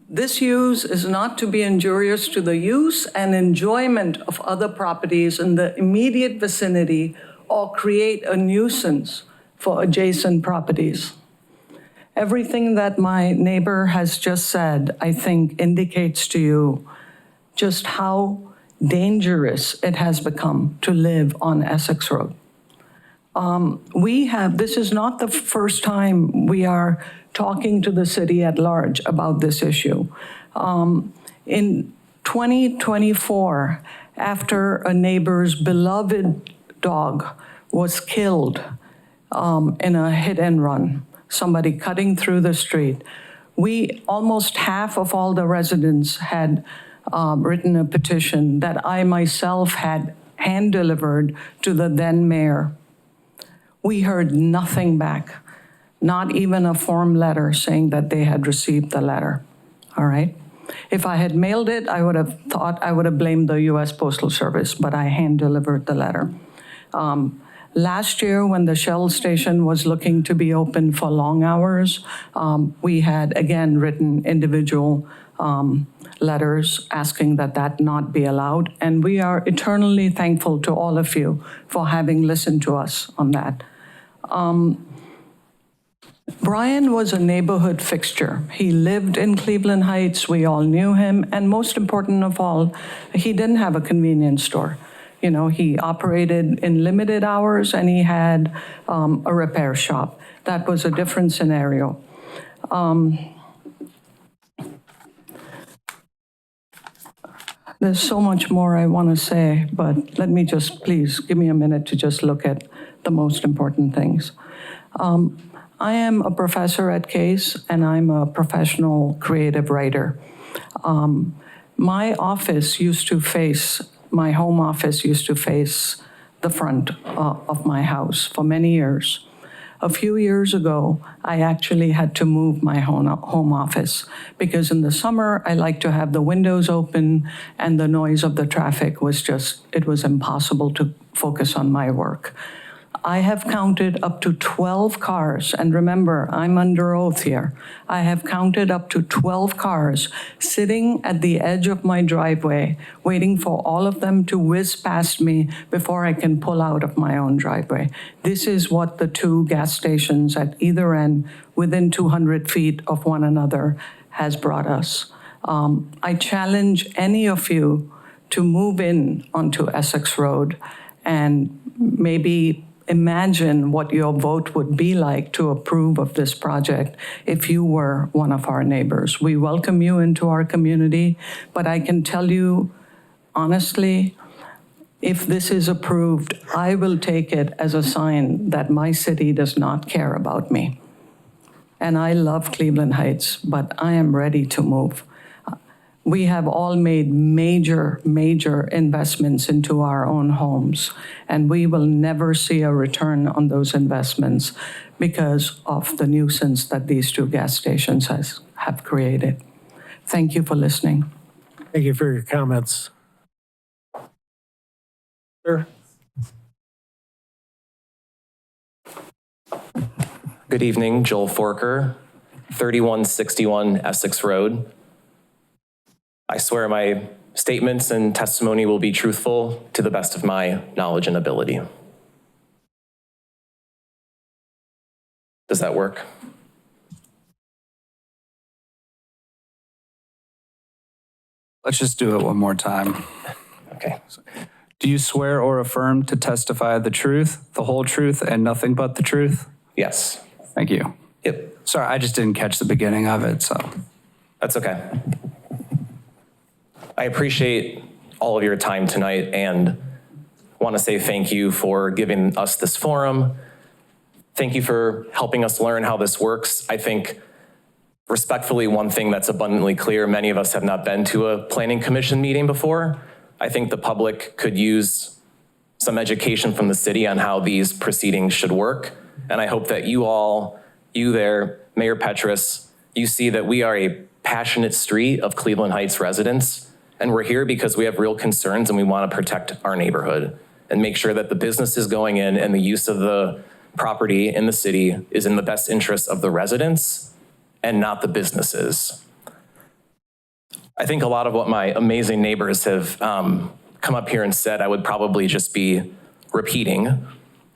This use is not to be injurious to the use and enjoyment of other properties in the immediate vicinity or create a nuisance for adjacent properties. Everything that my neighbor has just said, I think, indicates to you just how dangerous it has become to live on Essex Road. This is not the first time we are talking to the city at large about this issue. In 2024, after a neighbor's beloved dog was killed in a hit and run, somebody cutting through the street, almost half of all the residents had written a petition that I myself had hand-delivered to the then mayor. We heard nothing back, not even a form letter saying that they had received the letter, all right? If I had mailed it, I would have blamed the US Postal Service, but I hand-delivered the letter. Last year, when the Shell station was looking to be open for long hours, we had, again, written individual letters asking that not be allowed, and we are eternally thankful to all of you for having listened to us on that. Brian was a neighborhood fixture. He lived in Cleveland Heights, we all knew him, and most important of all, he didn't have a convenience store. You know, he operated in limited hours and he had a repair shop. That was a different scenario. There's so much more I want to say, but let me just, please, give me a minute to just look at the most important things. I am a professor at Case, and I'm a professional creative writer. My office used to face, my home office used to face the front of my house for many years. A few years ago, I actually had to move my home office because in the summer, I like to have the windows open and the noise of the traffic was just, it was impossible to focus on my work. I have counted up to 12 cars, and remember, I'm under oath here. I have counted up to 12 cars sitting at the edge of my driveway, waiting for all of them to whiz past me before I can pull out of my own driveway. This is what the two gas stations at either end, within 200 feet of one another, has brought us. I challenge any of you to move in onto Essex Road and maybe imagine what your vote would be like to approve of this project if you were one of our neighbors. We welcome you into our community, but I can tell you honestly, if this is approved, I will take it as a sign that my city does not care about me. And I love Cleveland Heights, but I am ready to move. We have all made major, major investments into our own homes, and we will never see a return on those investments because of the nuisance that these two gas stations have created. Thank you for listening. Thank you for your comments. Sir? Good evening, Joel Forker, 3161 Essex Road. I swear my statements and testimony will be truthful to the best of my knowledge and ability. Does that work? Let's just do it one more time. Okay. Do you swear or affirm to testify the truth, the whole truth, and nothing but the truth? Yes. Thank you. Yep. Sorry, I just didn't catch the beginning of it, so. That's okay. I appreciate all of your time tonight and want to say thank you for giving us this forum. Thank you for helping us learn how this works. I think, respectfully, one thing that's abundantly clear, many of us have not been to a planning commission meeting before. I think the public could use some education from the city on how these proceedings should work. And I hope that you there, Mayor Petrus, you see that we are a passionate street of Cleveland Heights residents, and we're here because we have real concerns and we want to protect our neighborhood and make sure that the businesses going in and the use of the property in the city is in the best interest of the residents and not the businesses. I think a lot of what my amazing neighbors have come up here and said, I would probably just be repeating.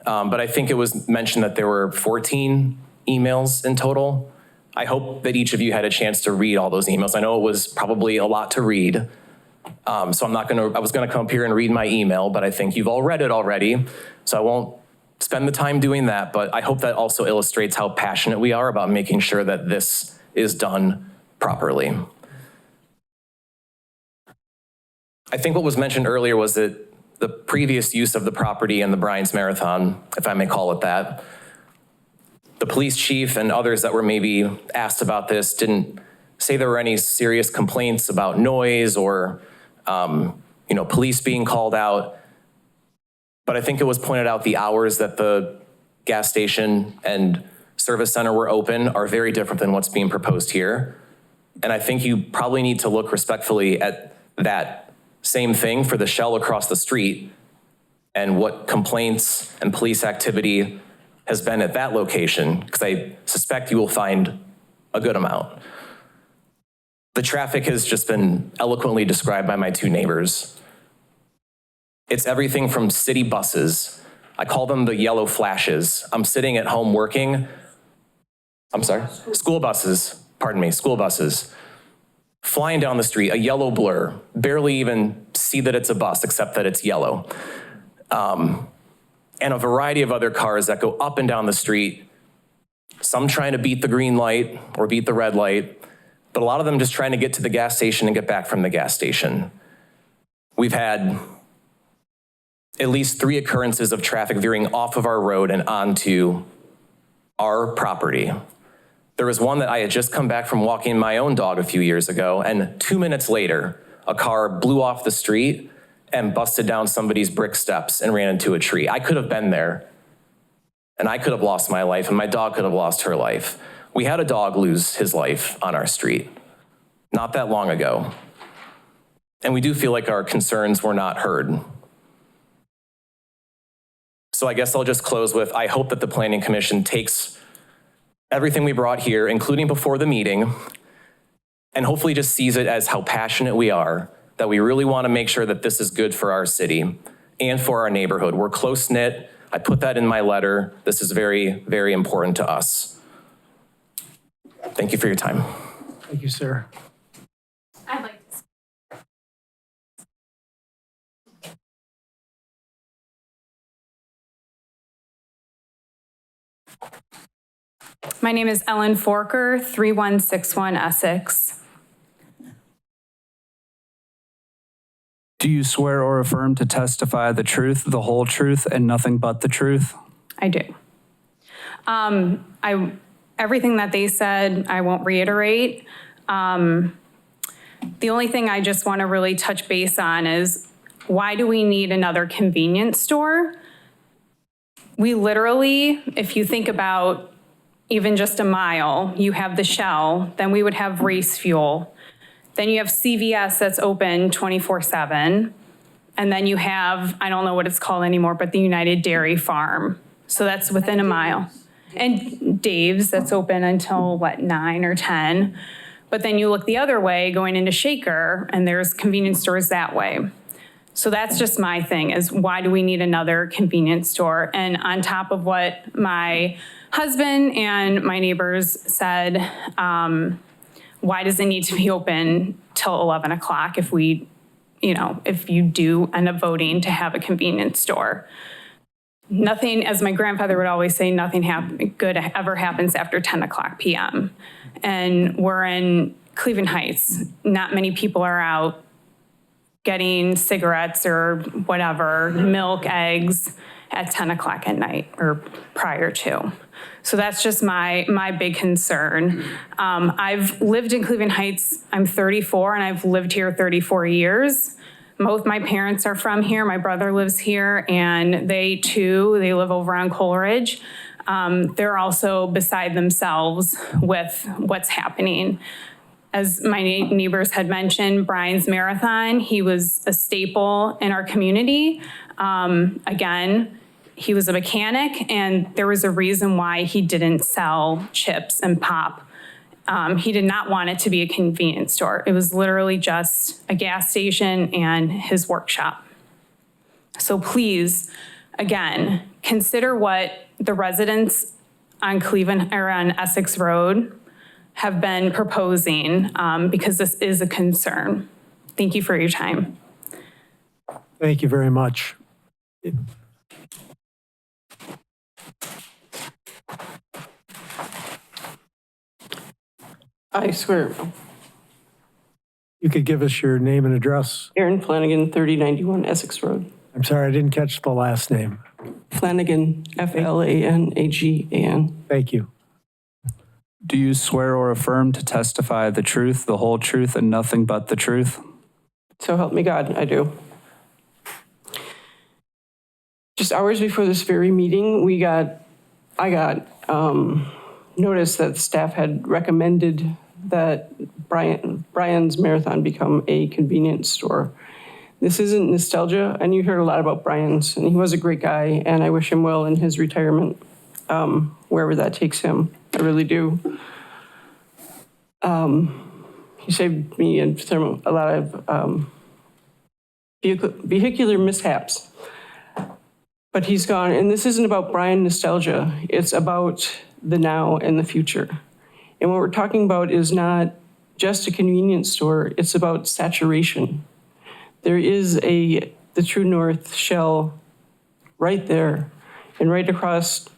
But I think it was mentioned that there were 14 emails in total. I hope that each of you had a chance to read all those emails. I know it was probably a lot to read. So I was gonna come up here and read my email, but I think you've all read it already. So I won't spend the time doing that, but I hope that also illustrates how passionate we are about making sure that this is done properly. I think what was mentioned earlier was that the previous use of the property in the Bryant's Marathon, if I may call it that, the police chief and others that were maybe asked about this didn't say there were any serious complaints about noise or police being called out. But I think it was pointed out the hours that the gas station and service center were open are very different than what's being proposed here. And I think you probably need to look respectfully at that same thing for the Shell across the street and what complaints and police activity has been at that location, because I suspect you will find a good amount. The traffic has just been eloquently described by my two neighbors. It's everything from city buses. I call them the yellow flashes. I'm sitting at home working. I'm sorry? School buses, pardon me, school buses. Flying down the street, a yellow blur, barely even see that it's a bus except that it's yellow. And a variety of other cars that go up and down the street, some trying to beat the green light or beat the red light, but a lot of them just trying to get to the gas station and get back from the gas station. We've had at least 3 occurrences of traffic veering off of our road and onto our property. There was one that I had just come back from walking my own dog a few years ago, and 2 minutes later, a car blew off the street and busted down somebody's brick steps and ran into a tree. I could have been there, and I could have lost my life, and my dog could have lost her life. We had a dog lose his life on our street not that long ago, and we do feel like our concerns were not heard. So I guess I'll just close with, I hope that the Planning Commission takes everything we brought here, including before the meeting, and hopefully just sees it as how passionate we are, that we really want to make sure that this is good for our city and for our neighborhood. We're close-knit. I put that in my letter. This is very, very important to us. Thank you for your time. Thank you, sir. I'd like to. My name is Ellen Forker, 3161 Essex. Do you swear or affirm to testify the truth, the whole truth, and nothing but the truth? I do. Everything that they said, I won't reiterate. The only thing I just want to really touch base on is, why do we need another convenience store? We literally, if you think about even just a mile, you have the Shell, then we would have Race Fuel. Then you have CVS that's open 24/7. And then you have, I don't know what it's called anymore, but the United Dairy Farm. So that's within a mile. And Dave's, that's open until 9 or 10. But then you look the other way going into Shaker, and there's convenience stores that way. So that's just my thing, is why do we need another convenience store? And on top of what my husband and my neighbors said, why does it need to be open till 11 o'clock if you do end up voting to have a convenience store? Nothing, as my grandfather would always say, nothing good ever happens after 10 o'clock p.m. And we're in Cleveland Heights. Not many people are out getting cigarettes or whatever, milk, eggs at 10 o'clock at night or prior to. So that's just my big concern. I've lived in Cleveland Heights, I'm 34, and I've lived here 34 years. Both my parents are from here. My brother lives here, and they live over on Coleridge. They're also beside themselves with what's happening. As my neighbors had mentioned, Brian's Marathon, he was a staple in our community. Again, he was a mechanic, and there was a reason why he didn't sell chips and pop. He did not want it to be a convenience store. It was literally just a gas station and his workshop. So please, again, consider what the residents on Cleveland or on Essex Road have been proposing, because this is a concern. Thank you for your time. Thank you very much. I swear. You could give us your name and address. Erin Flanagan, 3091 Essex Road. I'm sorry, I didn't catch the last name. Flanagan, Flanagan. Thank you. Do you swear or affirm to testify the truth, the whole truth, and nothing but the truth? So help me God, I do. Just hours before this very meeting, I got notice that staff had recommended that Brian's Marathon become a convenience store. This isn't nostalgia, and you heard a lot about Brian's, and he was a great guy, and I wish him well in his retirement, wherever that takes him. I really do. He saved me from a lot of vehicular mishaps. But he's gone, and this isn't about Brian nostalgia. It's about the now and the future. And what we're talking about is not just a convenience store, it's about saturation. There is the True North Shell right there, and right across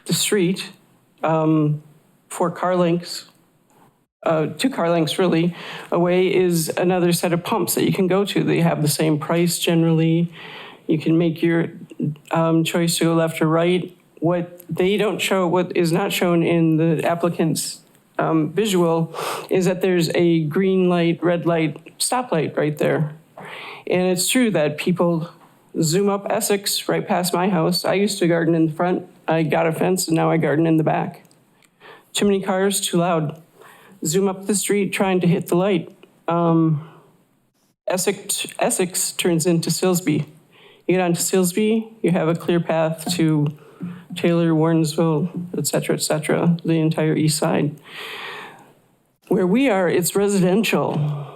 the street, 4 car lengths, 2 car lengths really, away is another set of pumps that you can go to. They have the same price generally. You can make your choice to go left or right. What they don't show, what is not shown in the applicant's visual, is that there's a green light, red light, stoplight right there. And it's true that people zoom up Essex right past my house. I used to garden in the front. I got a fence, and now I garden in the back. Too many cars, too loud. Zoom up the street trying to hit the light. Essex turns into Silsby. You get onto Silsby, you have a clear path to Taylor, Warrensville, et cetera, the entire east side. Where we are, it's residential.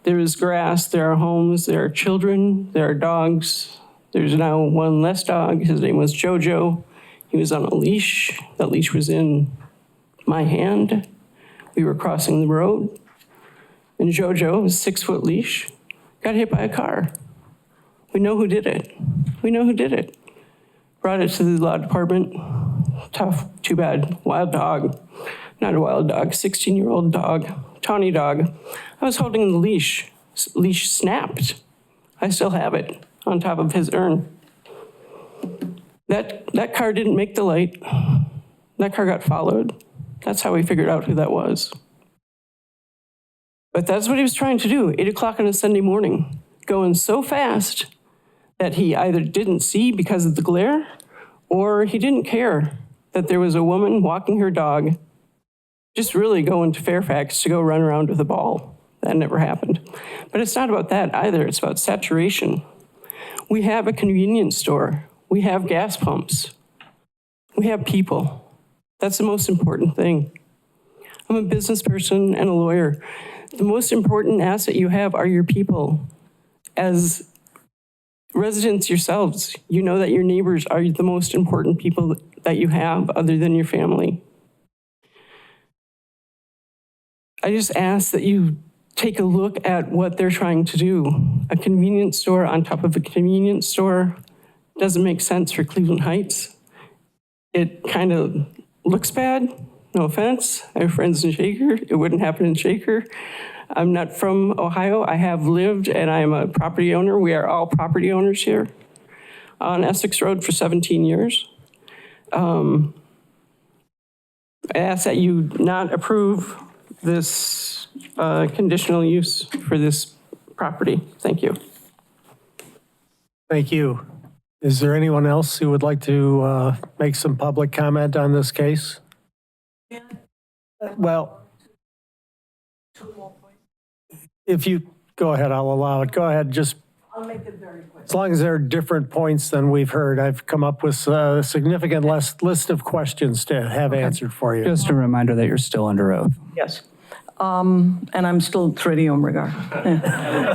There is grass, there are homes, there are children, there are dogs. There's now one less dog. His name was Jojo. He was on a leash. That leash was in my hand. We were crossing the road, and Jojo, his 6-foot leash, got hit by a car. We know who did it. We know who did it. Brought it to the law department. Tough, too bad. Wild dog. Not a wild dog, 16-year-old dog, tawny dog. I was holding the leash. Leash snapped. I still have it on top of his urn. That car didn't make the light. That car got followed. That's how we figured out who that was. But that's what he was trying to do, 8 o'clock on a Sunday morning, going so fast that he either didn't see because of the glare, or he didn't care that there was a woman walking her dog, just really going to Fairfax to go run around with a ball. That never happened. But it's not about that either. It's about saturation. We have a convenience store. We have gas pumps. We have people. That's the most important thing. I'm a business person and a lawyer. The most important asset you have are your people. As residents yourselves, you know that your neighbors are the most important people that you have other than your family. I just ask that you take a look at what they're trying to do. A convenience store on top of a convenience store doesn't make sense for Cleveland Heights. It kind of looks bad, no offense. I have friends in Shaker. It wouldn't happen in Shaker. I'm not from Ohio. I have lived, and I am a property owner. We are all property owners here on Essex Road for 17 years. I ask that you not approve this conditional use for this property. Thank you. Thank you. Is there anyone else who would like to make some public comment on this case? Well, if you, go ahead, I'll allow it. Go ahead, just. I'll make it very quick. As long as there are different points than we've heard, I've come up with a significant list of questions to have answered for you. Just a reminder that you're still under oath. Yes. And I'm still tritium regard. Yeah.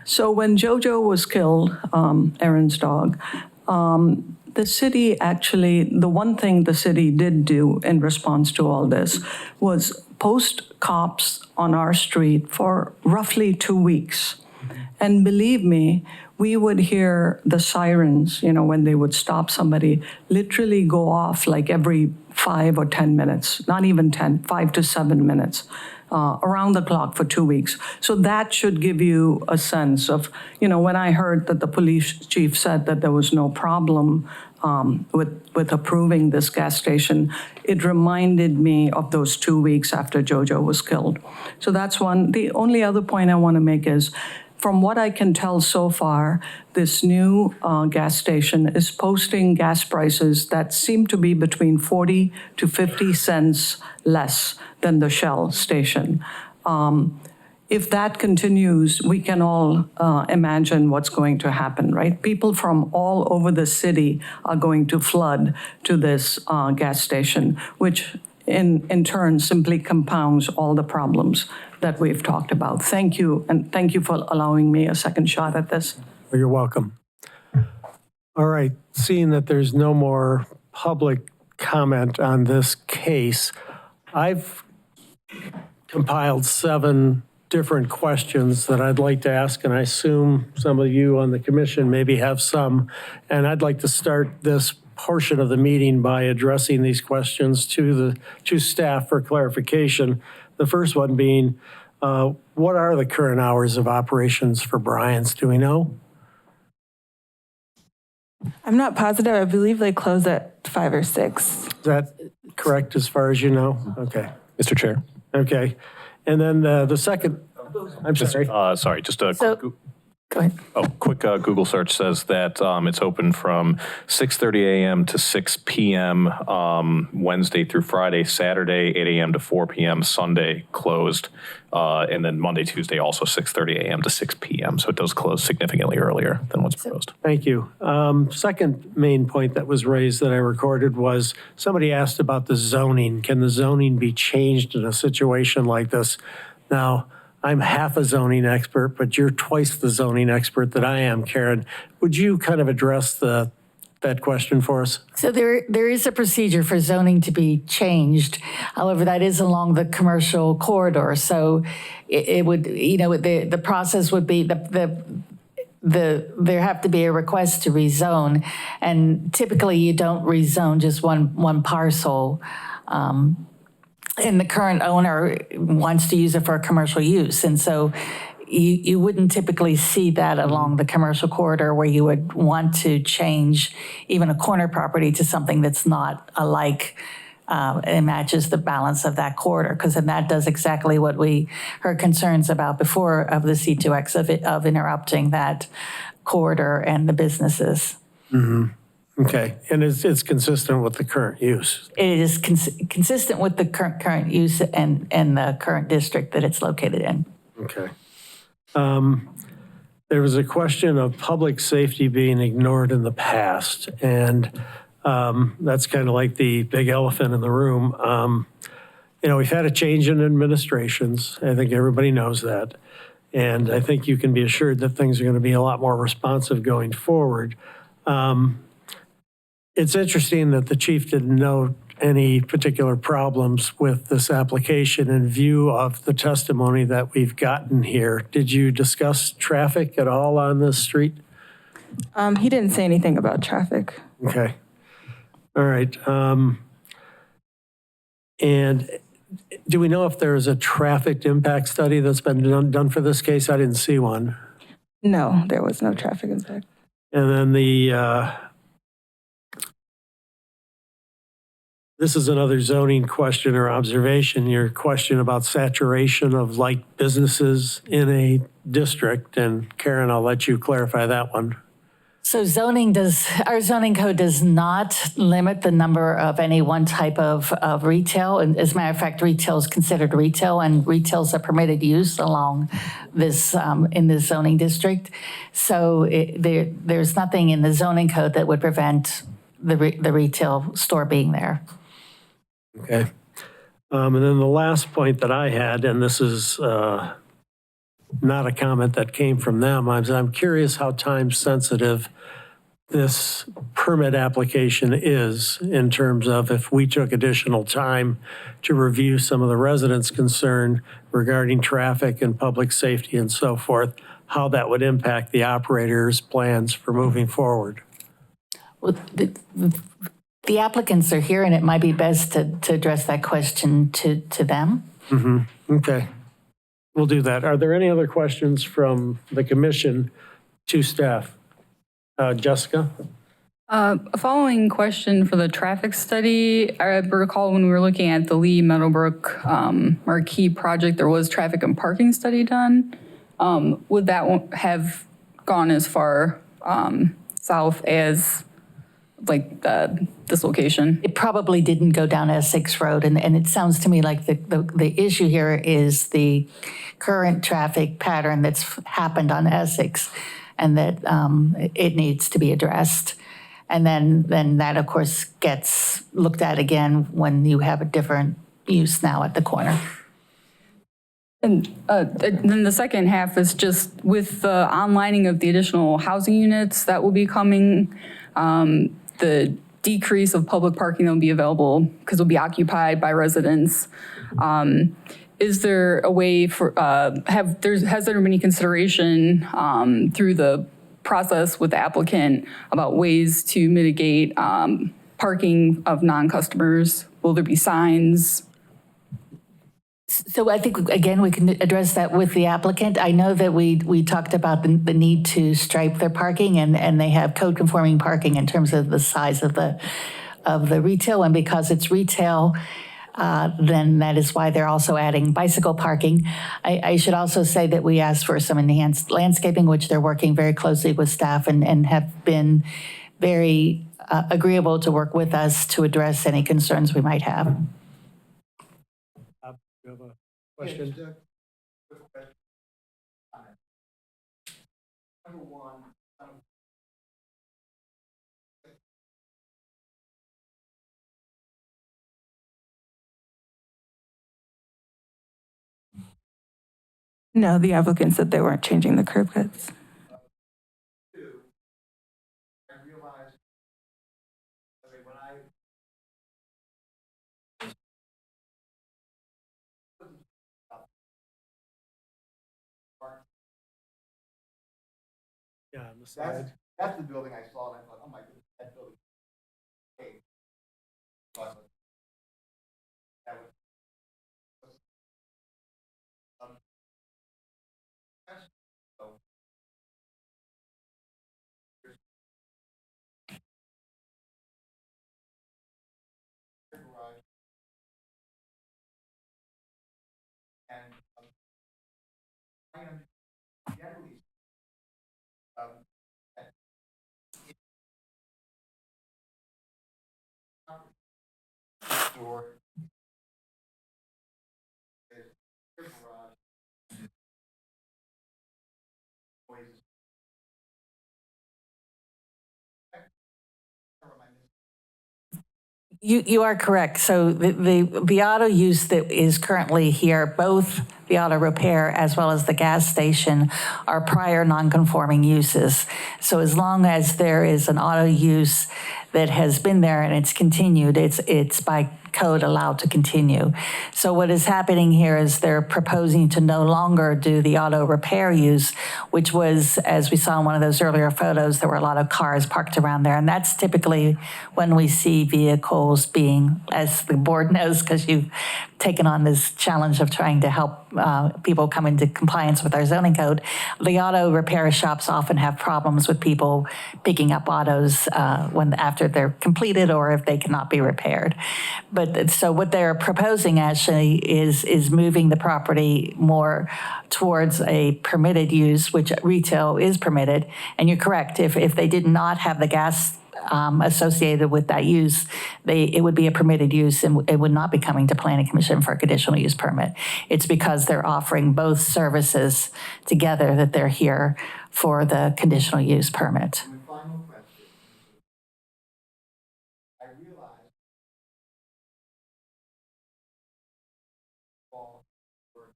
So when Jojo was killed, Aaron's dog, the city actually, the one thing the city did do in response to all this was post cops on our street for roughly 2 weeks. And believe me, we would hear the sirens, you know, when they would stop somebody, literally go off like every 5 or 10 minutes, not even 10, 5 to 7 minutes, around the clock for 2 weeks. So that should give you a sense of, you know, when I heard that the police chief said that there was no problem with approving this gas station, it reminded me of those 2 weeks after Jojo was killed. So that's one. The only other point I want to make is, from what I can tell so far, this new gas station is posting gas prices that seem to be between 40 to 50 cents less than the Shell station. If that continues, we can all imagine what's going to happen, right? People from all over the city are going to flood to this gas station, which in turn simply compounds all the problems that we've talked about. Thank you, and thank you for allowing me a second shot at this. You're welcome. All right, seeing that there's no more public comment on this case, I've compiled 7 different questions that I'd like to ask, and I assume some of you on the commission maybe have some. And I'd like to start this portion of the meeting by addressing these questions to staff for clarification. The first one being, what are the current hours of operations for Bryant's? Do we know? I'm not positive. I believe they close at 5 or 6. Is that correct as far as you know? Okay. Mr. Chair. Okay. And then the second, I'm sorry. Sorry, just a So, go ahead. quick Google search says that it's open from 6:30 a.m. to 6 p.m. Wednesday through Friday, Saturday 8 a.m. to 4 p.m., Sunday closed, and then Monday, Tuesday also 6:30 a.m. to 6 p.m. So it does close significantly earlier than what's proposed. Thank you. Second main point that was raised that I recorded was somebody asked about the zoning. Can the zoning be changed in a situation like this? Now, I'm half a zoning expert, but you're twice the zoning expert that I am, Karen. Would you kind of address that question for us? So there is a procedure for zoning to be changed. However, that is along the commercial corridor. So it would, you know, the process would be there have to be a request to rezone, and typically you don't rezone just one parcel. And the current owner wants to use it for a commercial use. And so you wouldn't typically see that along the commercial corridor where you would want to change even a corner property to something that's not alike and matches the balance of that corridor. Because then that does exactly what we heard concerns about before of the C2X of interrupting that corridor and the businesses. Mm-hmm. Okay, and it's consistent with the current use? It is consistent with the current use and the current district that it's located in. Okay. There was a question of public safety being ignored in the past, and that's kind of like the big elephant in the room. You know, we've had a change in administrations. I think everybody knows that. And I think you can be assured that things are going to be a lot more responsive going forward. It's interesting that the chief didn't note any particular problems with this application in view of the testimony that we've gotten here. Did you discuss traffic at all on this street? He didn't say anything about traffic. Okay. All right. And do we know if there is a traffic impact study that's been done for this case? I didn't see one. No, there was no traffic impact. And then This is another zoning question or observation, your question about saturation of light businesses in a district. And Karen, I'll let you clarify that one. So our zoning code does not limit the number of any one type of retail. And as a matter of fact, retail is considered retail, and retail is a permitted use along this, in this zoning district. So there's nothing in the zoning code that would prevent the retail store being there. Okay. And then the last point that I had, and this is not a comment that came from them, I'm curious how time sensitive this permit application is in terms of if we took additional time to review some of the residents' concern regarding traffic and public safety and so forth, how that would impact the operator's plans for moving forward. Well, the applicants are here, and it might be best to address that question to them. Mm-hmm. Okay. We'll do that. Are there any other questions from the commission to staff? Jessica? A following question for the traffic study. I recall when we were looking at the Lee Meadowbrook Marquee project, there was traffic and parking study done. Would that have gone as far south as like this location? It probably didn't go down Essex Road, and it sounds to me like the issue here is the current traffic pattern that's happened on Essex, and that it needs to be addressed. And then that, of course, gets looked at again when you have a different use now at the corner. And then the second half is just with the onlining of the additional housing units that will be coming, the decrease of public parking that will be available because it will be occupied by residents. Is there a way for, has there been any consideration through the process with the applicant about ways to mitigate parking of non-customers? Will there be signs? So I think, again, we can address that with the applicant. I know that we talked about the need to stripe their parking, and they have code-conforming parking in terms of the size of the retail, and because it's retail, then that is why they're also adding bicycle parking. I should also say that we asked for some enhanced landscaping, which they're working very closely with staff and have been very agreeable to work with us to address any concerns we might have. You have a question? Number one, No, the applicant said they weren't changing the curb cuts. I realized, when I Yeah, on the side. that's the building I saw, and I thought, oh my goodness, that building. Hey. That was, so, garage. And I am generally or garage You are correct. So the auto use that is currently here, both the auto repair as well as the gas station, are prior non-conforming uses. So as long as there is an auto use that has been there and it's continued, it's by code allowed to continue. So what is happening here is they're proposing to no longer do the auto repair use, which was, as we saw in one of those earlier photos, there were a lot of cars parked around there. And that's typically when we see vehicles being, as the board knows, because you've taken on this challenge of trying to help people come into compliance with our zoning code. The auto repair shops often have problems with people picking up autos after they're completed or if they cannot be repaired. But so what they're proposing actually is moving the property more towards a permitted use, which retail is permitted. And you're correct, if they did not have the gas associated with that use, it would be a permitted use and it would not be coming to Planning Commission for a conditional use permit. It's because they're offering both services together that they're here for the conditional use permit. And the final question. I realize all for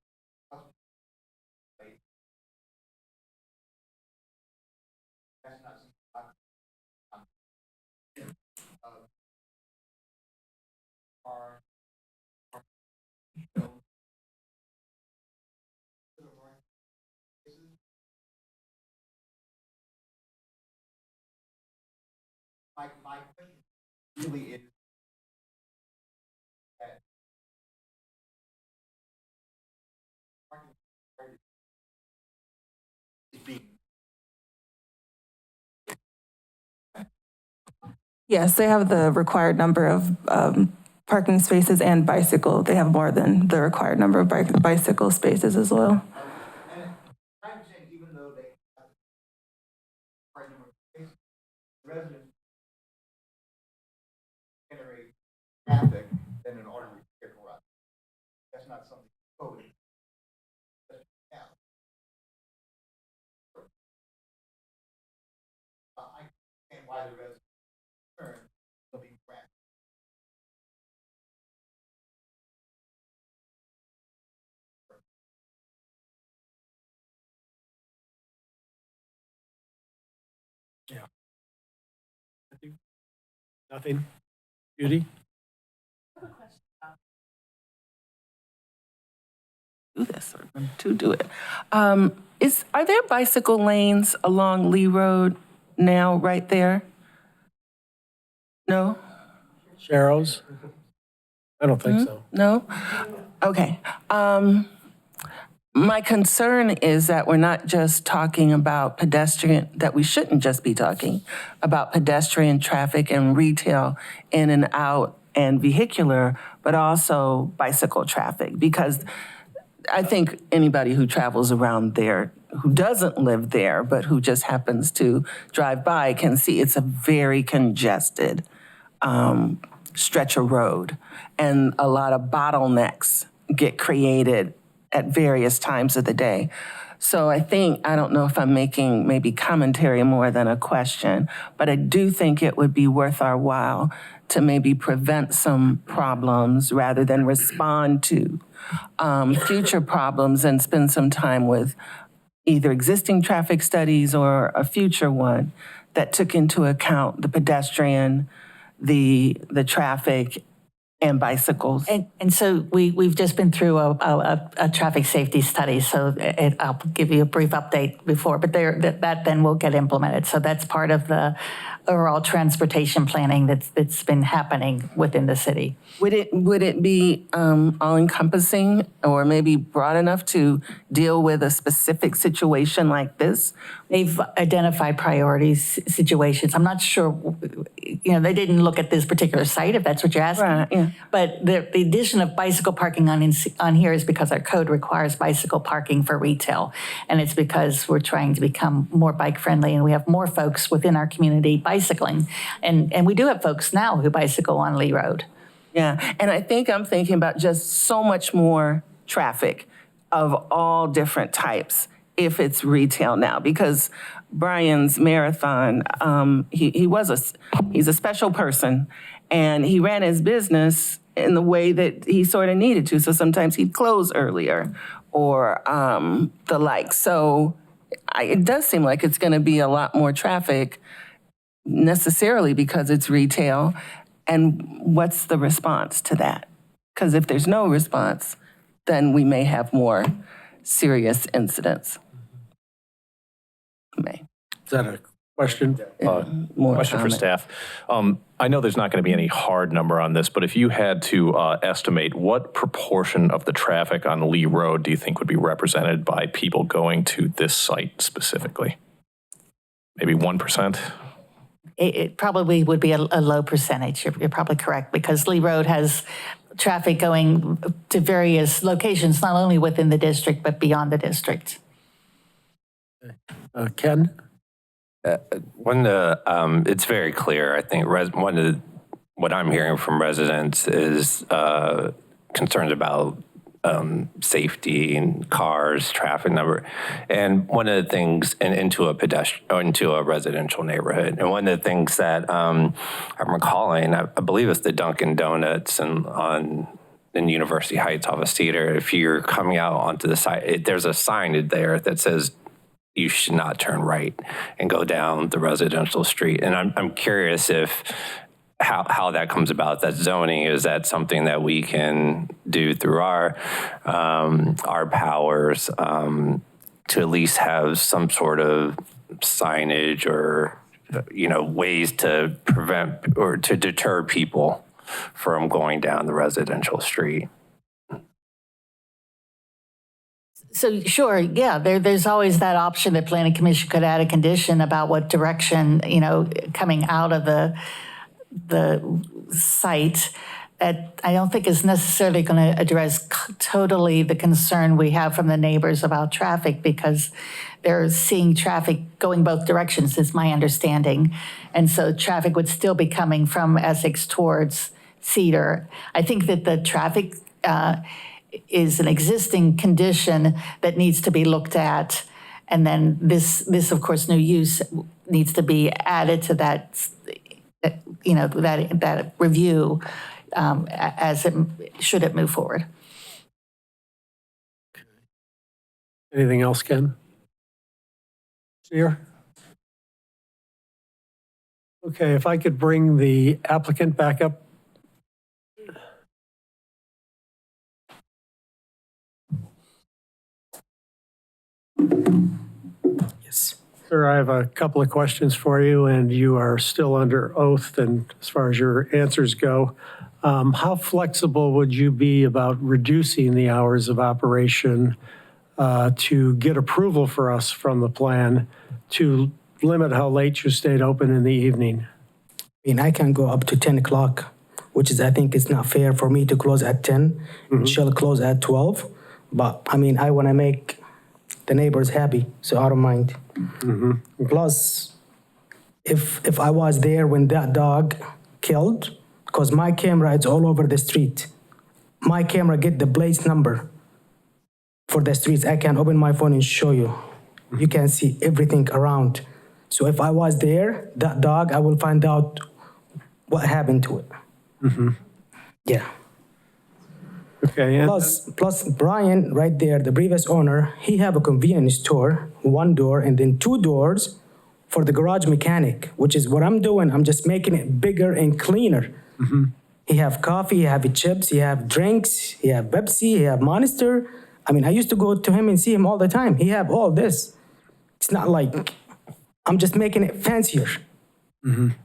that's not something my question really is that is being Yes, they have the required number of parking spaces and bicycle. They have more than the required number of bicycle spaces as well. and I'm saying even though they have the right number of spaces, residents generate traffic than an auto repair garage. That's not something coded. Yeah. I understand why the residents are will be granted. Yeah. Nothing? Judy? Do this or to do it. Are there bicycle lanes along Lee Road now right there? No? Sharrows? I don't think so. No? Okay. My concern is that we're not just talking about pedestrian, that we shouldn't just be talking about pedestrian traffic and retail in and out and vehicular, but also bicycle traffic. Because I think anybody who travels around there, who doesn't live there, but who just happens to drive by can see it's a very congested stretch of road. And a lot of bottlenecks get created at various times of the day. So I don't know if I'm making maybe commentary more than a question, but I do think it would be worth our while to maybe prevent some problems rather than respond to future problems and spend some time with either existing traffic studies or a future one that took into account the pedestrian, the traffic, and bicycles. And so we've just been through a traffic safety study, so I'll give you a brief update before, but that then will get implemented. So that's part of the overall transportation planning that's been happening within the city. Would it be all-encompassing or maybe broad enough to deal with a specific situation like this? They've identified priorities, situations. I'm not sure, they didn't look at this particular site, if that's what you're asking. Right, yeah. But the addition of bicycle parking on here is because our code requires bicycle parking for retail. And it's because we're trying to become more bike-friendly and we have more folks within our community bicycling. And we do have folks now who bicycle on Lee Road. Yeah, and I think I'm thinking about just so much more traffic of all different types if it's retail now, because Brian's marathon, he's a special person, and he ran his business in the way that he sort of needed to. So sometimes he'd close earlier or the like. So it does seem like it's going to be a lot more traffic necessarily because it's retail. And what's the response to that? Because if there's no response, then we may have more serious incidents. May. Is that a question? More Question for comment. staff. I know there's not going to be any hard number on this, but if you had to estimate, what proportion of the traffic on Lee Road do you think would be represented by people going to this site specifically? Maybe 1%? It probably would be a low percentage. You're probably correct, because Lee Road has traffic going to various locations, not only within the district, but beyond the district. Ken? It's very clear. I think what I'm hearing from residents is concerns about safety and cars, traffic number, and one of the things into a residential neighborhood. And one of the things that I'm recalling, I believe it's the Dunkin' Donuts in University Heights off of Cedar. If you're coming out onto the site, there's a sign there that says you should not turn right and go down the residential street. And I'm curious if how that comes about. That zoning, is that something that we can do through our powers to at least have some sort of signage or ways to prevent or to deter people from going down the residential street? So sure, yeah, there's always that option that Planning Commission could add a condition about what direction, coming out of the site, that I don't think is necessarily going to address totally the concern we have from the neighbors about traffic, because they're seeing traffic going both directions, is my understanding. And so traffic would still be coming from Essex towards Cedar. I think that the traffic is an existing condition that needs to be looked at. And then this of course, new use needs to be added to that, that review should it move forward. Anything else, Ken? Here? Okay, if I could bring the applicant back up. Yes. Sir, I have a couple of questions for you, and you are still under oath, and as far as your answers go, how flexible would you be about reducing the hours of operation to get approval for us from the plan to limit how late you stayed open in the evening? I can go up to 10 o'clock, which is, I think it's not fair for me to close at 10. She'll close at 12. But I want to make the neighbors happy, so I don't mind. Plus, if I was there when that dog killed, because my camera is all over the street. My camera get the plate number for the streets. I can open my phone and show you. You can see everything around. So if I was there, that dog, I will find out what happened to it. Yeah. Okay. And Plus Brian, right there, the previous owner, he have a convenience store, one door, and then two doors for the garage mechanic, which is what I'm doing. I'm just making it bigger and cleaner. He have coffee, he have chips, he have drinks, he have Pepsi, he have Monster. I used to go to him and see him all the time. He have all this. It's not like I'm just making it fancier.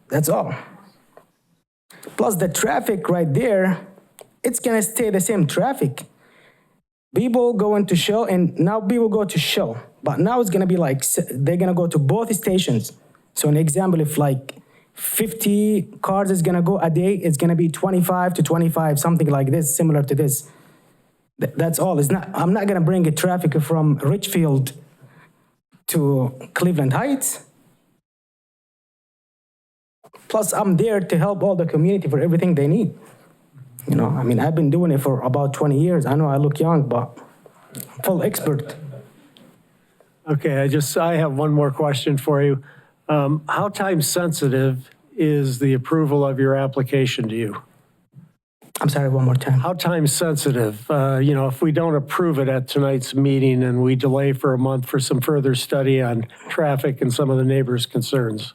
That's all. Plus the traffic right there, it's gonna stay the same traffic. People going to Shell, and now people go to Shell, but now it's gonna be like, they're gonna go to both stations. So an example, if like 50 cars is gonna go a day, it's gonna be 25 to 25, something like this, similar to this. That's all. I'm not gonna bring a traffic from Richfield to Cleveland Heights. Plus, I'm there to help all the community for everything they need. I've been doing it for about 20 years. I know I look young, but I'm full expert. okay, I have one more question for you. How time sensitive is the approval of your application to you? I'm sorry, one more time. How time sensitive? If we don't approve it at tonight's meeting and we delay for a month for some further study on traffic and some of the neighbors' concerns,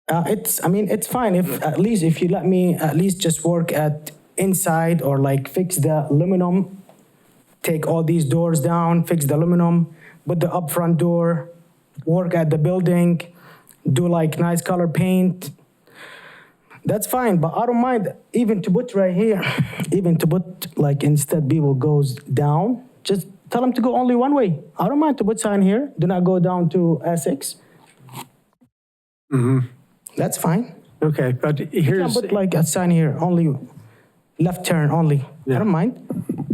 It's fine if, at least if you let me at least just work at inside or like fix the aluminum, take all these doors down, fix the aluminum, put the upfront door, work at the building, do like nice color paint. That's fine, but I don't mind even to put right here, even to put like instead people goes down, just tell them to go only one way. I don't mind to put sign here, do not go down to Essex. That's fine. Okay, but You can here's, put like a sign here, only left turn only. I don't mind.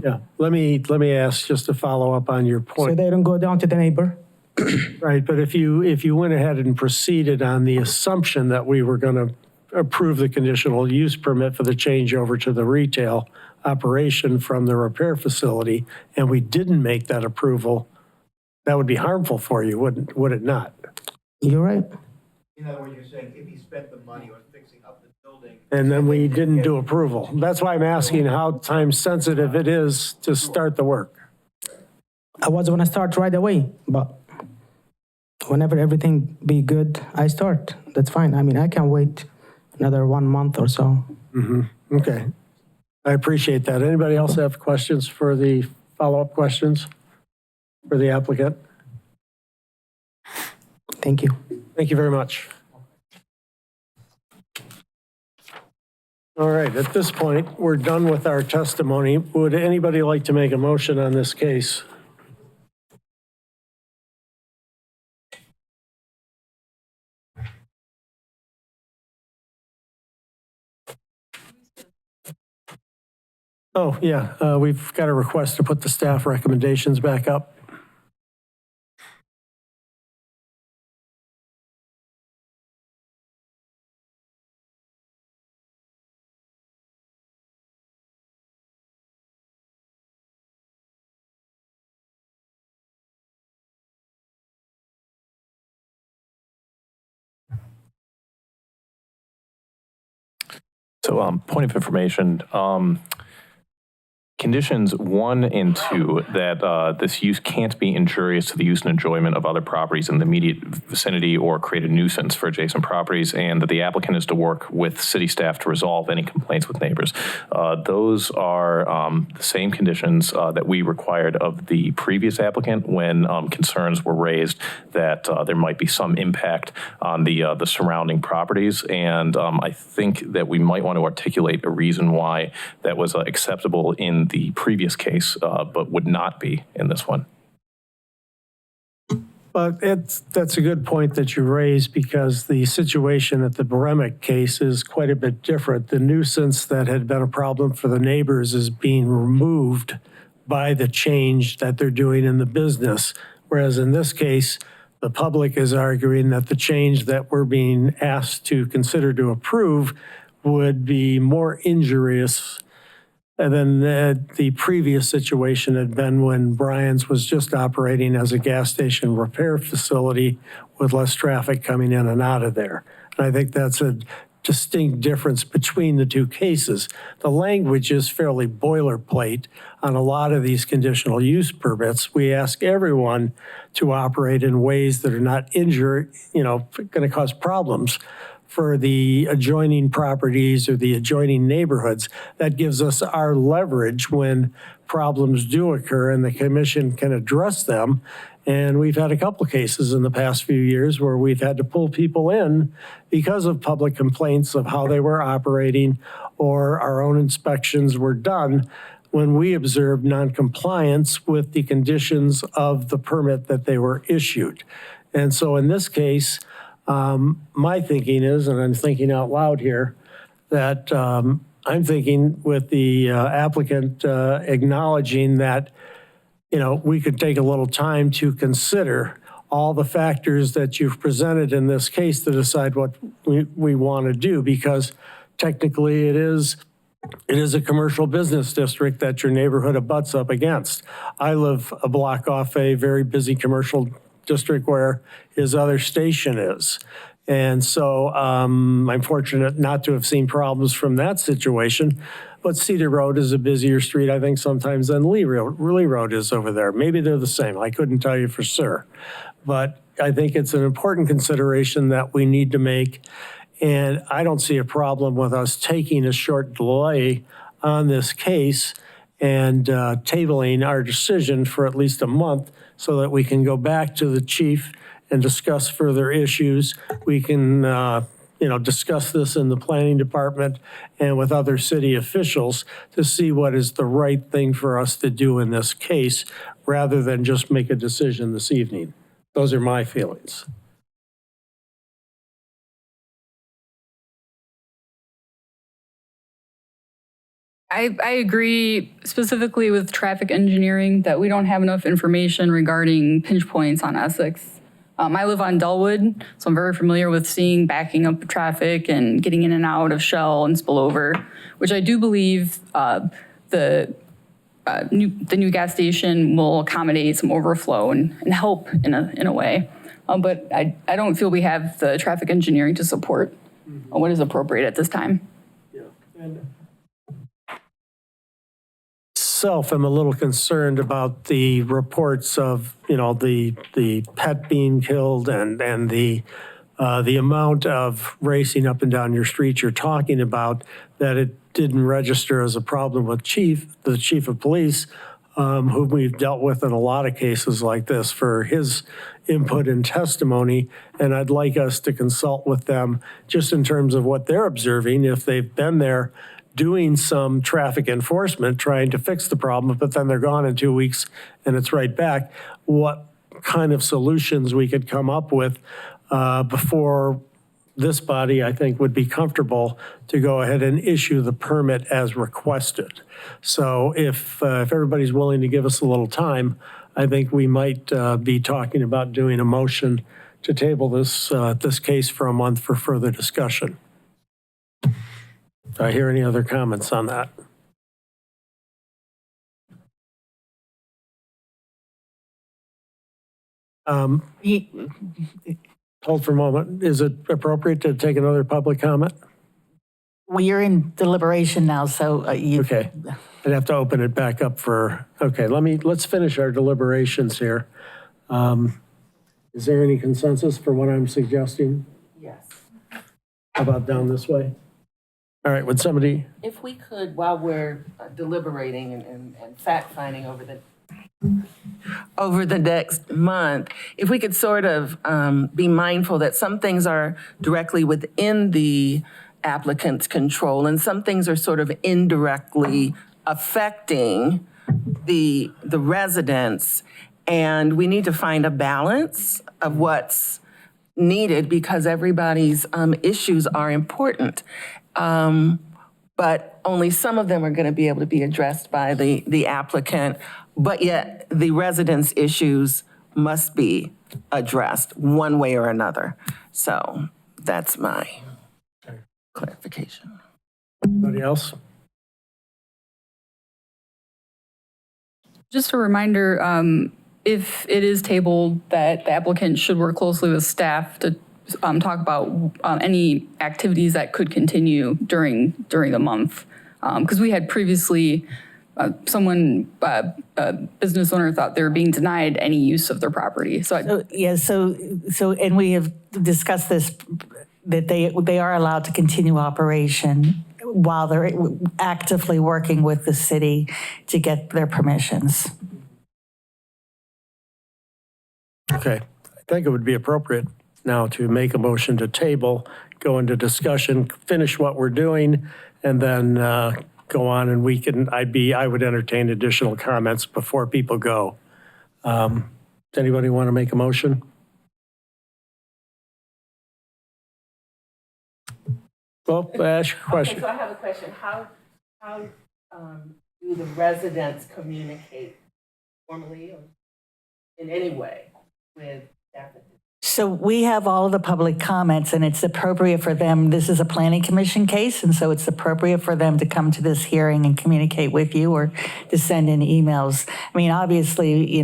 yeah, let me ask just to follow up on your So point. they don't go down to the neighbor. Right, but if you went ahead and proceeded on the assumption that we were going to approve the conditional use permit for the changeover to the retail operation from the repair facility, and we didn't make that approval, that would be harmful for you, would it not? You're right. In other words, you're saying if he spent the money on fixing up the building. And then we didn't do approval. That's why I'm asking how time sensitive it is to start the work. I was gonna start right away, but whenever everything be good, I start. That's fine. I can wait another 1 month or so. Okay. I appreciate that. Anybody else have questions for the follow-up questions for the applicant? Thank you. Thank you very much. All right, at this point, we're done with our testimony. Would anybody like to make a motion on this case? Oh, yeah, we've got a request to put the staff recommendations back up. So, point of information, conditions 1 and 2, that this use can't be injurious to the use and enjoyment of other properties in the immediate vicinity or create a nuisance for adjacent properties, and that the applicant is to work with city staff to resolve any complaints with neighbors. Those are the same conditions that we required of the previous applicant when concerns were raised that there might be some impact on the surrounding properties. And I think that we might want to articulate a reason why that was acceptable in the previous case, but would not be in this one. But that's a good point that you raised, because the situation at the Beremic case is quite a bit different. The nuisance that had been a problem for the neighbors is being removed by the change that they're doing in the business. Whereas in this case, the public is arguing that the change that we're being asked to consider to approve would be more injurious than the previous situation had been when Brian's was just operating as a gas station repair facility with less traffic coming in and out of there. And I think that's a distinct difference between the two cases. The language is fairly boilerplate on a lot of these conditional use permits. We ask everyone to operate in ways that are not going to cause problems for the adjoining properties or the adjoining neighborhoods. That gives us our leverage when problems do occur, and the commission can address them. And we've had a couple of cases in the past few years where we've had to pull people in because of public complaints of how they were operating, or our own inspections were done when we observed noncompliance with the conditions of the permit that they were issued. And so in this case, my thinking is, and I'm thinking out loud here, that I'm thinking with the applicant acknowledging that, we could take a little time to consider all the factors that you've presented in this case to decide what we want to do, because technically it is a commercial business district that your neighborhood abuts up against. I live a block off a very busy commercial district where his other station is. And so I'm fortunate not to have seen problems from that situation. But Cedar Road is a busier street, I think, sometimes than Lee Road is over there. Maybe they're the same. I couldn't tell you for sure. But I think it's an important consideration that we need to make. And I don't see a problem with us taking a short delay on this case and tabling our decision for at least a month so that we can go back to the chief and discuss further issues. We can, discuss this in the planning department and with other city officials to see what is the right thing for us to do in this case, rather than just make a decision this evening. Those are my feelings. I agree specifically with traffic engineering that we don't have enough information regarding pinch points on Essex. I live on Dellwood, so I'm very familiar with seeing backing up traffic and getting in and out of Shell and spillover, which I do believe the new gas station will accommodate some overflow and help in a way. But I don't feel we have the traffic engineering to support what is appropriate at this time. I'm a little concerned about the reports of, the pet being killed and the amount of racing up and down your street you're talking about, that it didn't register as a problem with the chief of police, whom we've dealt with in a lot of cases like this, for his input and testimony. And I'd like us to consult with them just in terms of what they're observing, if they've been there doing some traffic enforcement, trying to fix the problem, but then they're gone in 2 weeks and it's right back. What kind of solutions we could come up with before this body, I think, would be comfortable to go ahead and issue the permit as requested. So if everybody's willing to give us a little time, I think we might be talking about doing a motion to table this case for a month for further discussion. Do I hear any other comments on that? Hold for a moment. Is it appropriate to take another public comment? Well, you're in deliberation now, so you. Okay. I'd have to open it back up for, okay, let's finish our deliberations here. Is there any consensus for what I'm suggesting? Yes. How about down this way? All right, would somebody? If we could, while we're deliberating and fact-finding over the next month, if we could sort of be mindful that some things are directly within the applicant's control and some things are sort of indirectly affecting the residents. And we need to find a balance of what's needed because everybody's issues are important. But only some of them are going to be able to be addressed by the applicant, but yet the residents' issues must be addressed one way or another. So that's my clarification. Anybody else? Just a reminder, if it is tabled, that the applicant should work closely with staff to talk about any activities that could continue during the month. Because we had previously, a business owner thought they were being denied any use of their property. So and we have discussed this, that they are allowed to continue operation while they're actively working with the city to get their permissions. Okay, I think it would be appropriate now to make a motion to table, go into discussion, finish what we're doing, and then go on, and I would entertain additional comments before people go. Does anybody want to make a motion? Well, ask your question. Okay, so I have a question. How do the residents communicate formally or in any way with staff? So we have all of the public comments, and it's appropriate for them. This is a planning commission case, and so it's appropriate for them to come to this hearing and communicate with you or to send in emails. I mean, obviously,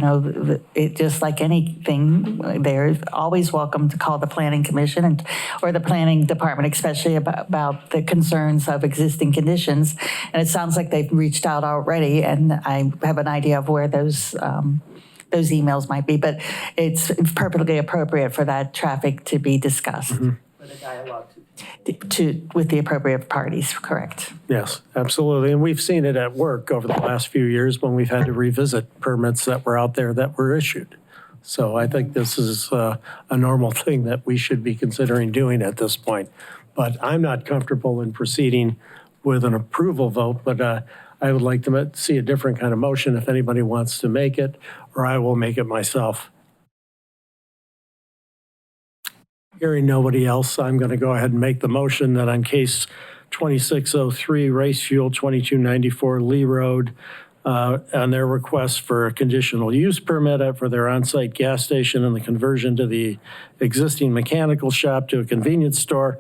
it just like anything, they're always welcome to call the planning commission or the planning department, especially about the concerns of existing conditions. And it sounds like they've reached out already, and I have an idea of where those emails might be, but it's perfectly appropriate for that traffic to be discussed. For the dialogue to with the appropriate parties, correct? Yes, absolutely. And we've seen it at work over the last few years when we've had to revisit permits that were out there that were issued. So I think this is a normal thing that we should be considering doing at this point. But I'm not comfortable in proceeding with an approval vote, but I would like to see a different kind of motion if anybody wants to make it, or I will make it myself. Hearing nobody else, I'm going to go ahead and make the motion that on case 2603 Race Fuel 2294 Lee Road, on their request for a conditional use permit for their on-site gas station and the conversion to the existing mechanical shop to a convenience store,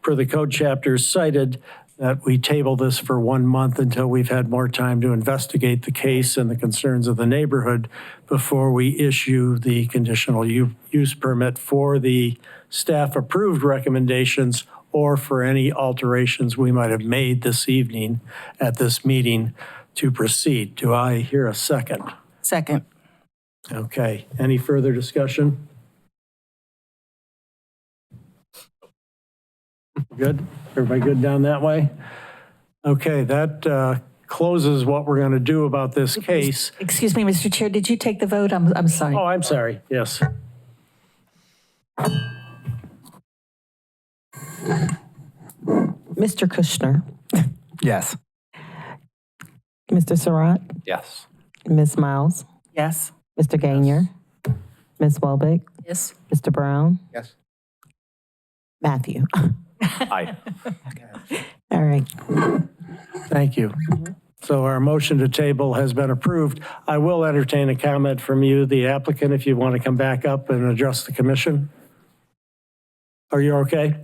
per the code chapters cited, that we table this for 1 month until we've had more time to investigate the case and the concerns of the neighborhood before we issue the conditional use permit for the staff-approved recommendations or for any alterations we might have made this evening at this meeting to proceed. Do I hear a second? Second. Okay. Any further discussion? Good? Everybody good down that way? Okay, that closes what we're going to do about this case. Excuse me, Mr. Chair, did you take the vote? I'm sorry. Oh, I'm sorry. Yes. Mr. Kushner, Yes. Mr. Surratt, Yes. Ms. Miles, Yes. Mr. Gainier, Ms. Welbeck, Yes. Mr. Brown, Yes. Matthew. Aye. All right. Thank you. So our motion to table has been approved. I will entertain a comment from you, the applicant, if you want to come back up and address the commission. Are you okay?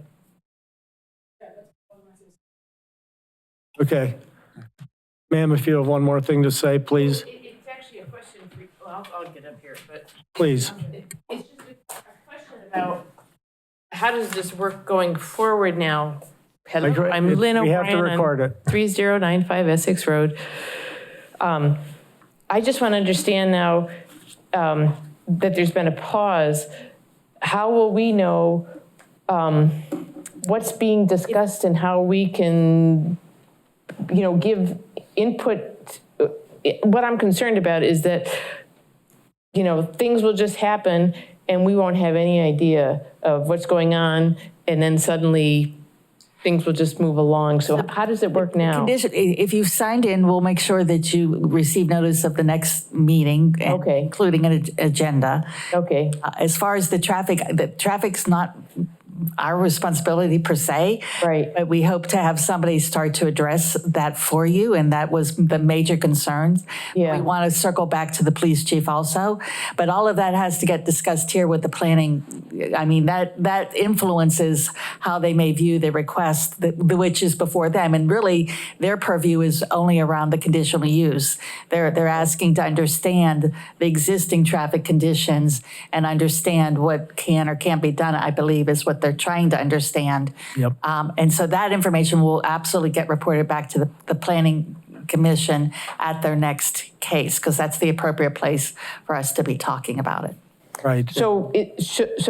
Okay. Ma'am, if you have one more thing to say, please, It's actually a question for, well, I'll get up here, but please. it's just a question about how does this work going forward now? Hello, I'm Lynn We have to O'Brien record on it. 3095 Essex Road. I just want to understand now that there's been a pause. How will we know what's being discussed and how we can, give input? What I'm concerned about is that, things will just happen and we won't have any idea of what's going on, and then suddenly things will just move along. So how does it work now? If you've signed in, we'll make sure that you receive notice of the next meeting, Okay. including an agenda. Okay, As far as the traffic's not our responsibility per se. Right. But we hope to have somebody start to address that for you, and that was the major concerns. Yeah. We want to circle back to the police chief also, but all of that has to get discussed here with the planning. I mean, that influences how they may view the request, which is before them, and really their purview is only around the conditional use. They're asking to understand the existing traffic conditions and understand what can or can't be done, I believe, is what they're trying to understand. Yep. And so that information will absolutely get reported back to the Planning Commission at their next case, because that's the appropriate place for us to be talking about it. Right. so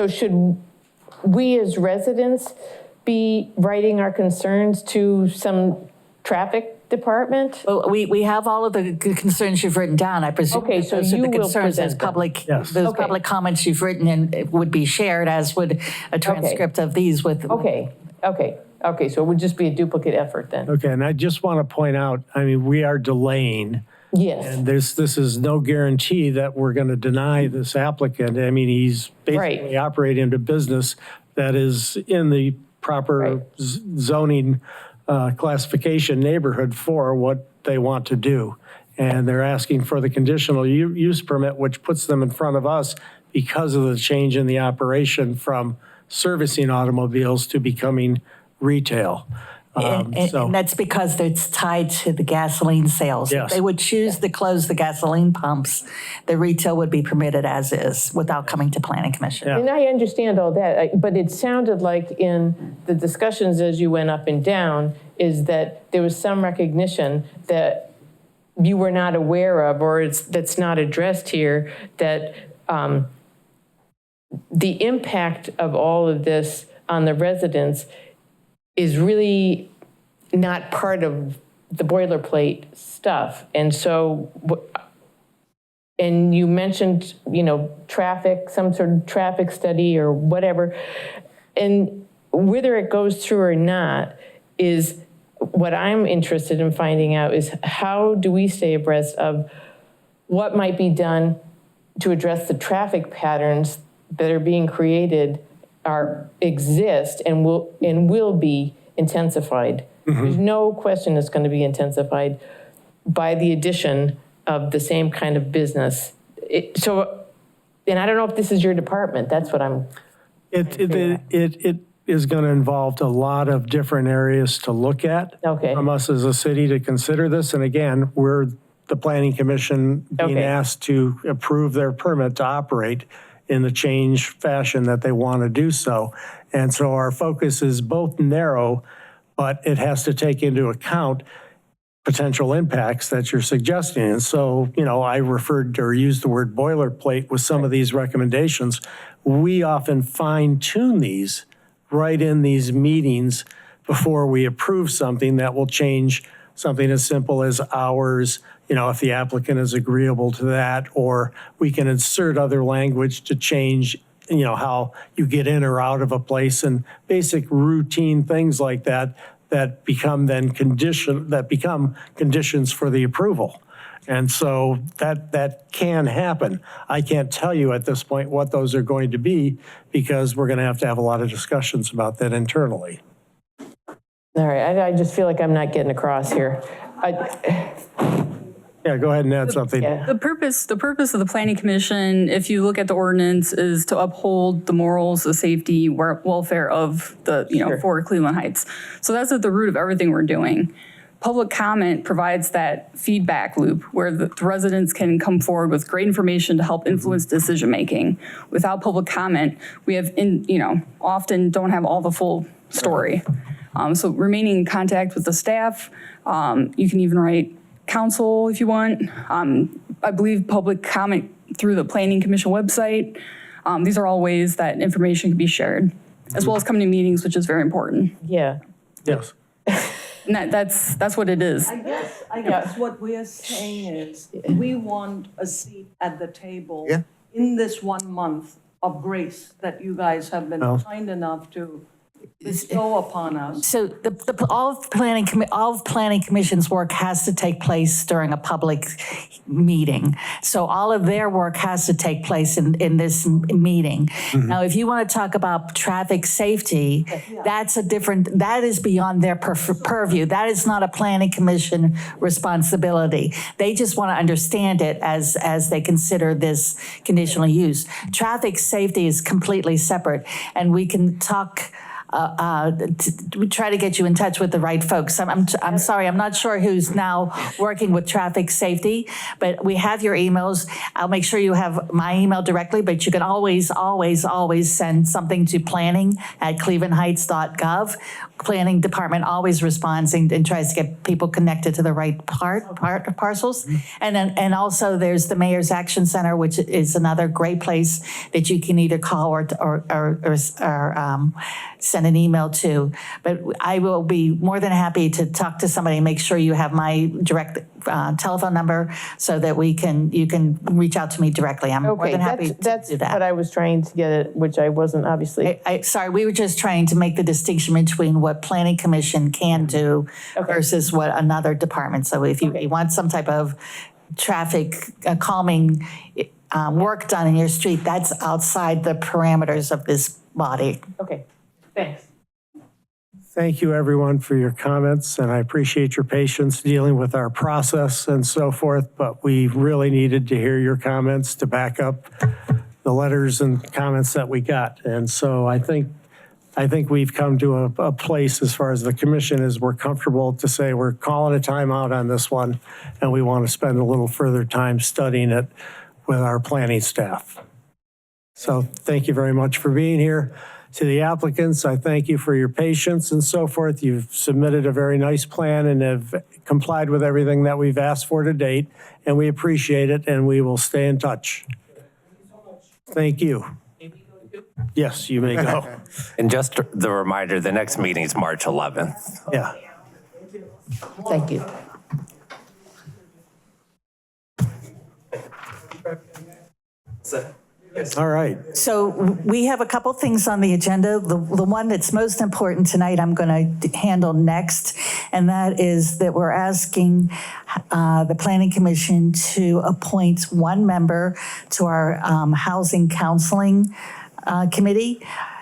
should we as residents be writing our concerns to some traffic department? Well, we have all of the concerns you've written down, I presume. Okay, so Those are you the will concerns as present them. public, Yes. those Okay. public comments you've written and would be shared, as would a transcript of these with. Okay, so it would just be a duplicate effort then? Okay, and I just want to point out, I mean, we are delaying. Yes, And this is no guarantee that we're going to deny this applicant. I mean, he's basically operating a business that is in the proper zoning classification neighborhood for what they want to do. And they're asking for the conditional use permit, which puts them in front of us because of the change in the operation from servicing automobiles to becoming retail. And that's because it's tied to the gasoline sales. Yes. If they would choose to close the gasoline pumps, the retail would be permitted as is without coming to Planning Commission. Yeah. and I understand all that, but it sounded like in the discussions as you went up and down, is that there was some recognition that you were not aware of, or that's not addressed here, that the impact of all of this on the residents is really not part of the boilerplate stuff. And so, and you mentioned, traffic, some sort of traffic study or whatever. And whether it goes through or not is what I'm interested in finding out is how do we stay abreast of what might be done to address the traffic patterns that are being created exist and will be intensified. There's no question it's going to be intensified by the addition of the same kind of business. And I don't know if this is your department. That's what I'm. It is going to involve a lot of different areas to look at. Okay. From us as a city to consider this. And again, we're the Planning Commission being asked to approve their permit to operate in the change fashion that they want to do so. And so our focus is both narrow, but it has to take into account potential impacts that you're suggesting. And so, I referred to or used the word boilerplate with some of these recommendations. We often fine tune these right in these meetings before we approve something that will change something as simple as hours, if the applicant is agreeable to that, or we can insert other language to change, how you get in or out of a place and basic routine things like that become conditions for the approval. And so that can happen. I can't tell you at this point what those are going to be because we're going to have a lot of discussions about that internally. All right, I just feel like I'm not getting across here. Yeah, go ahead and add something. The purpose of the Planning Commission, if you look at the ordinance, is to uphold the morals, the safety, welfare of the, for Cleveland Heights. So that's at the root of everything we're doing. Public comment provides that feedback loop where the residents can come forward with great information to help influence decision-making. Without public comment, we have, often don't have all the full story. So remaining in contact with the staff, you can even write counsel if you want. I believe public comment through the Planning Commission website. These are all ways that information can be shared, as well as coming to meetings, which is very important. Yeah. Yes. And that's what it is. I guess what we are saying is we want a seat at the table in this 1 month of grace that you guys have been kind enough to bestow upon us. So all of Planning Commission's work has to take place during a public meeting. So all of their work has to take place in this meeting. Now, if you want to talk about traffic safety, that is beyond their purview. That is not a Planning Commission responsibility. They just want to understand it as they consider this conditional use. Traffic safety is completely separate, and we can talk. We try to get you in touch with the right folks. I'm sorry, I'm not sure who's now working with traffic safety, but we have your emails. I'll make sure you have my email directly, but you can always send something to planning@clevelandheights.gov. Planning department always responds and tries to get people connected to the right parcels. And also there's the Mayor's Action Center, which is another great place that you can either call or send an email to. But I will be more than happy to talk to somebody and make sure you have my direct telephone number so that you can reach out to me directly. I'm more than happy to do that. That's what I was trying to get at, which I wasn't obviously. Sorry, we were just trying to make the distinction between what Planning Commission can do versus what another department. So if you want some type of traffic calming work done in your street, that's outside the parameters of this body. Okay, thanks. Thank you, everyone, for your comments, and I appreciate your patience dealing with our process and so forth, but we really needed to hear your comments to back up the letters and comments that we got. And so I think we've come to a place as far as the commission is we're comfortable to say we're calling a timeout on this one, and we want to spend a little further time studying it with our planning staff. So thank you very much for being here. To the applicants, I thank you for your patience and so forth. You've submitted a very nice plan and have complied with everything that we've asked for to date, and we appreciate it, and we will stay in touch. Thank you. Yes, you may go. And just the reminder, the next meeting is March 11th. Yeah. Thank you. All right. So we have a couple things on the agenda. The one that's most important tonight, I'm going to handle next, and that is that we're asking the Planning Commission to appoint one member to our Housing Counseling Committee.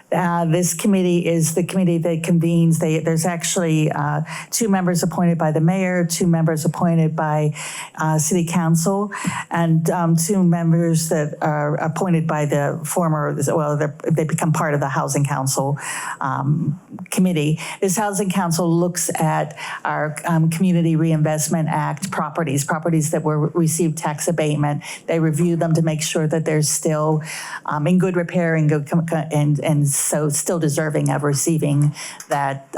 This committee is the committee that convenes. There's actually 2 members appointed by the mayor, 2 members appointed by city council, and 2 members that are appointed by the former, well, they become part of the housing council committee. This housing council looks at our Community Reinvestment Act properties that were received tax abatement. They review them to make sure that they're still in good repair and good and so still deserving of receiving that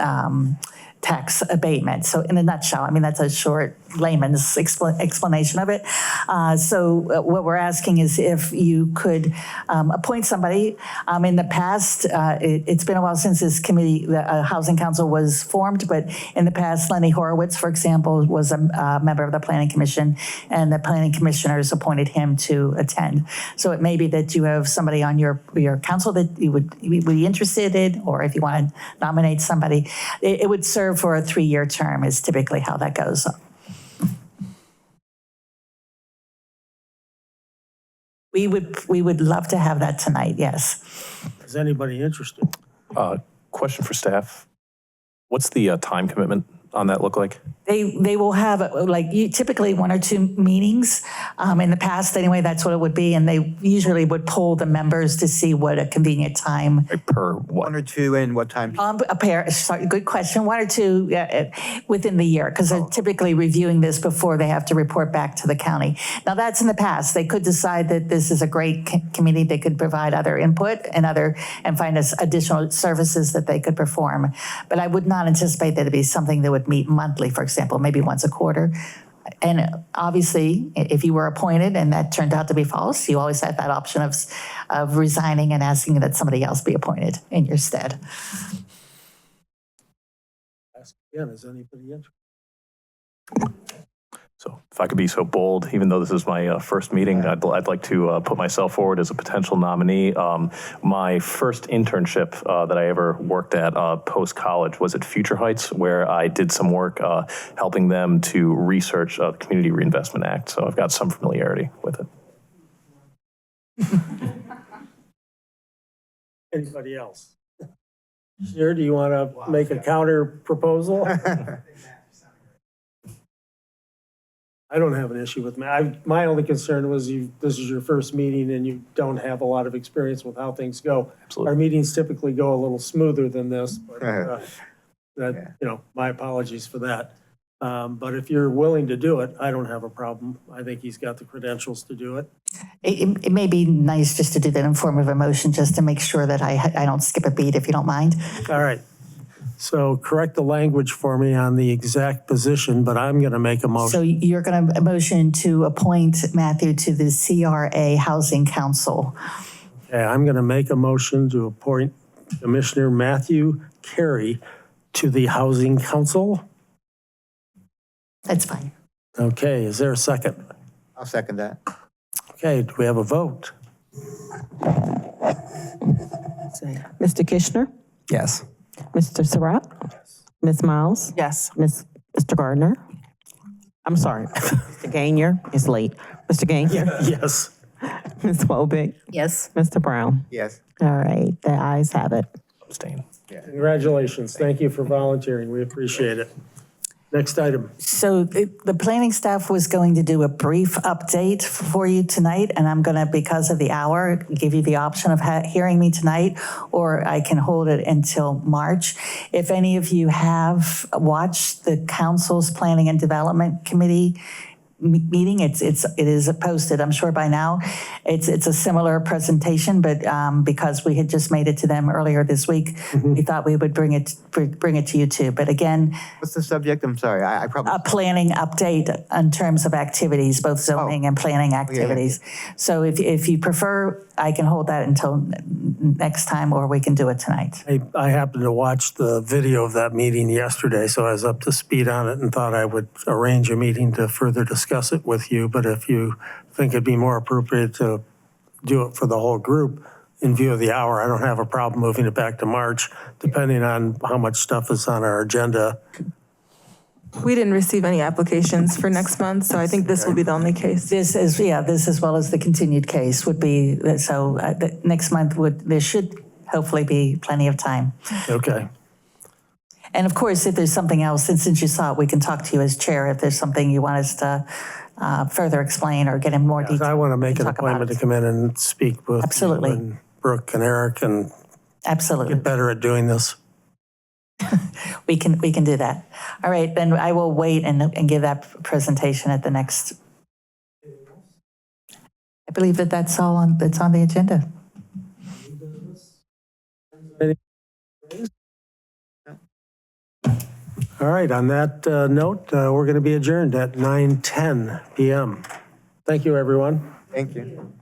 tax abatement. So in a nutshell, I mean, that's a short layman's explanation of it. So what we're asking is if you could appoint somebody. In the past, it's been a while since this committee, the Housing Council was formed, but in the past, Lenny Horowitz, for example, was a member of the Planning Commission, and the Planning Commissioners appointed him to attend. So it may be that you have somebody on your council that you would be interested in, or if you want to nominate somebody, it would serve for a 3-year term is typically how that goes. We would love to have that tonight, yes. Is anybody interested? Question for staff. What's the time commitment on that look like? They will have typically 1 or 2 meetings. In the past, anyway, that's what it would be, and they usually would poll the members to see what a convenient time. Per what? 1 or 2 and what time? Good question. 1 or 2 within the year, because they're typically reviewing this before they have to report back to the county. Now, that's in the past. They could decide that this is a great committee. They could provide other input and find us additional services that they could perform. But I would not anticipate that it'd be something that would meet monthly, for example, maybe once a quarter. And obviously, if you were appointed and that turned out to be false, you always had that option of resigning and asking that somebody else be appointed in your stead. Ask again, is anybody interested? So if I could be so bold, even though this is my first meeting, I'd like to put myself forward as a potential nominee. My first internship that I ever worked at post-college was at Future Heights, where I did some work helping them to research the Community Reinvestment Act. So I've got some familiarity with it. Anybody else? Sure, do you want to make a counter proposal? I don't have an issue with my only concern was this is your first meeting and you don't have a lot of experience with how things go. Absolutely. Our meetings typically go a little smoother than this, but my apologies for that. But if you're willing to do it, I don't have a problem. I think he's got the credentials to do it. It may be nice just to do that in form of a motion, just to make sure that I don't skip a beat, if you don't mind. All right. So correct the language for me on the exact position, but I'm going to make a motion. So you're going to motion to appoint Matthew to the CRA Housing Council. Okay, I'm going to make a motion to appoint Commissioner Matthew Carey to the Housing Council. That's fine. Okay, is there a second? I'll second that. Okay, do we have a vote? Mr. Kishner? Yes. Mr. Surratt? Ms. Miles? Yes. Mr. Gardner? I'm sorry, Mr. Gainier is late. Mr. Gainier? Yes. Ms. Wobick? Yes. Mr. Brown? Yes. All right, the ayes have it. Abstain. Congratulations. Thank you for volunteering. We appreciate it. Next item. So the planning staff was going to do a brief update for you tonight, and I'm going to, because of the hour, give you the option of hearing me tonight, or I can hold it until March. If any of you have watched the Council's Planning and Development Committee meeting, it is posted, I'm sure by now. It's a similar presentation, but because we had just made it to them earlier this week, we thought we would bring it to you too. But again, What's the subject? I'm sorry. I probably. a planning update in terms of activities, both zoning and planning activities. So if you prefer, I can hold that until next time, or we can do it tonight. I happened to watch the video of that meeting yesterday, so I was up to speed on it and thought I would arrange a meeting to further discuss it with you. But if you think it'd be more appropriate to do it for the whole group in view of the hour, I don't have a problem moving it back to March, depending on how much stuff is on our agenda. We didn't receive any applications for next month, so I think this will be the only case. This as well as the continued case would be, so next month there should hopefully be plenty of time. Okay. And of course, if there's something else, and since you saw it, we can talk to you as chair if there's something you want us to further explain or get in more detail. I want to make an talk about appointment it. to come in and speak with Absolutely. you and Brooke and Eric and Absolutely. get better at doing this. We can do that. All right, then I will wait and give that presentation at the next. I believe that's all that's on the agenda. All right, on that note, we're going to be adjourned at 9:10 p.m. Thank you, everyone. Thank you.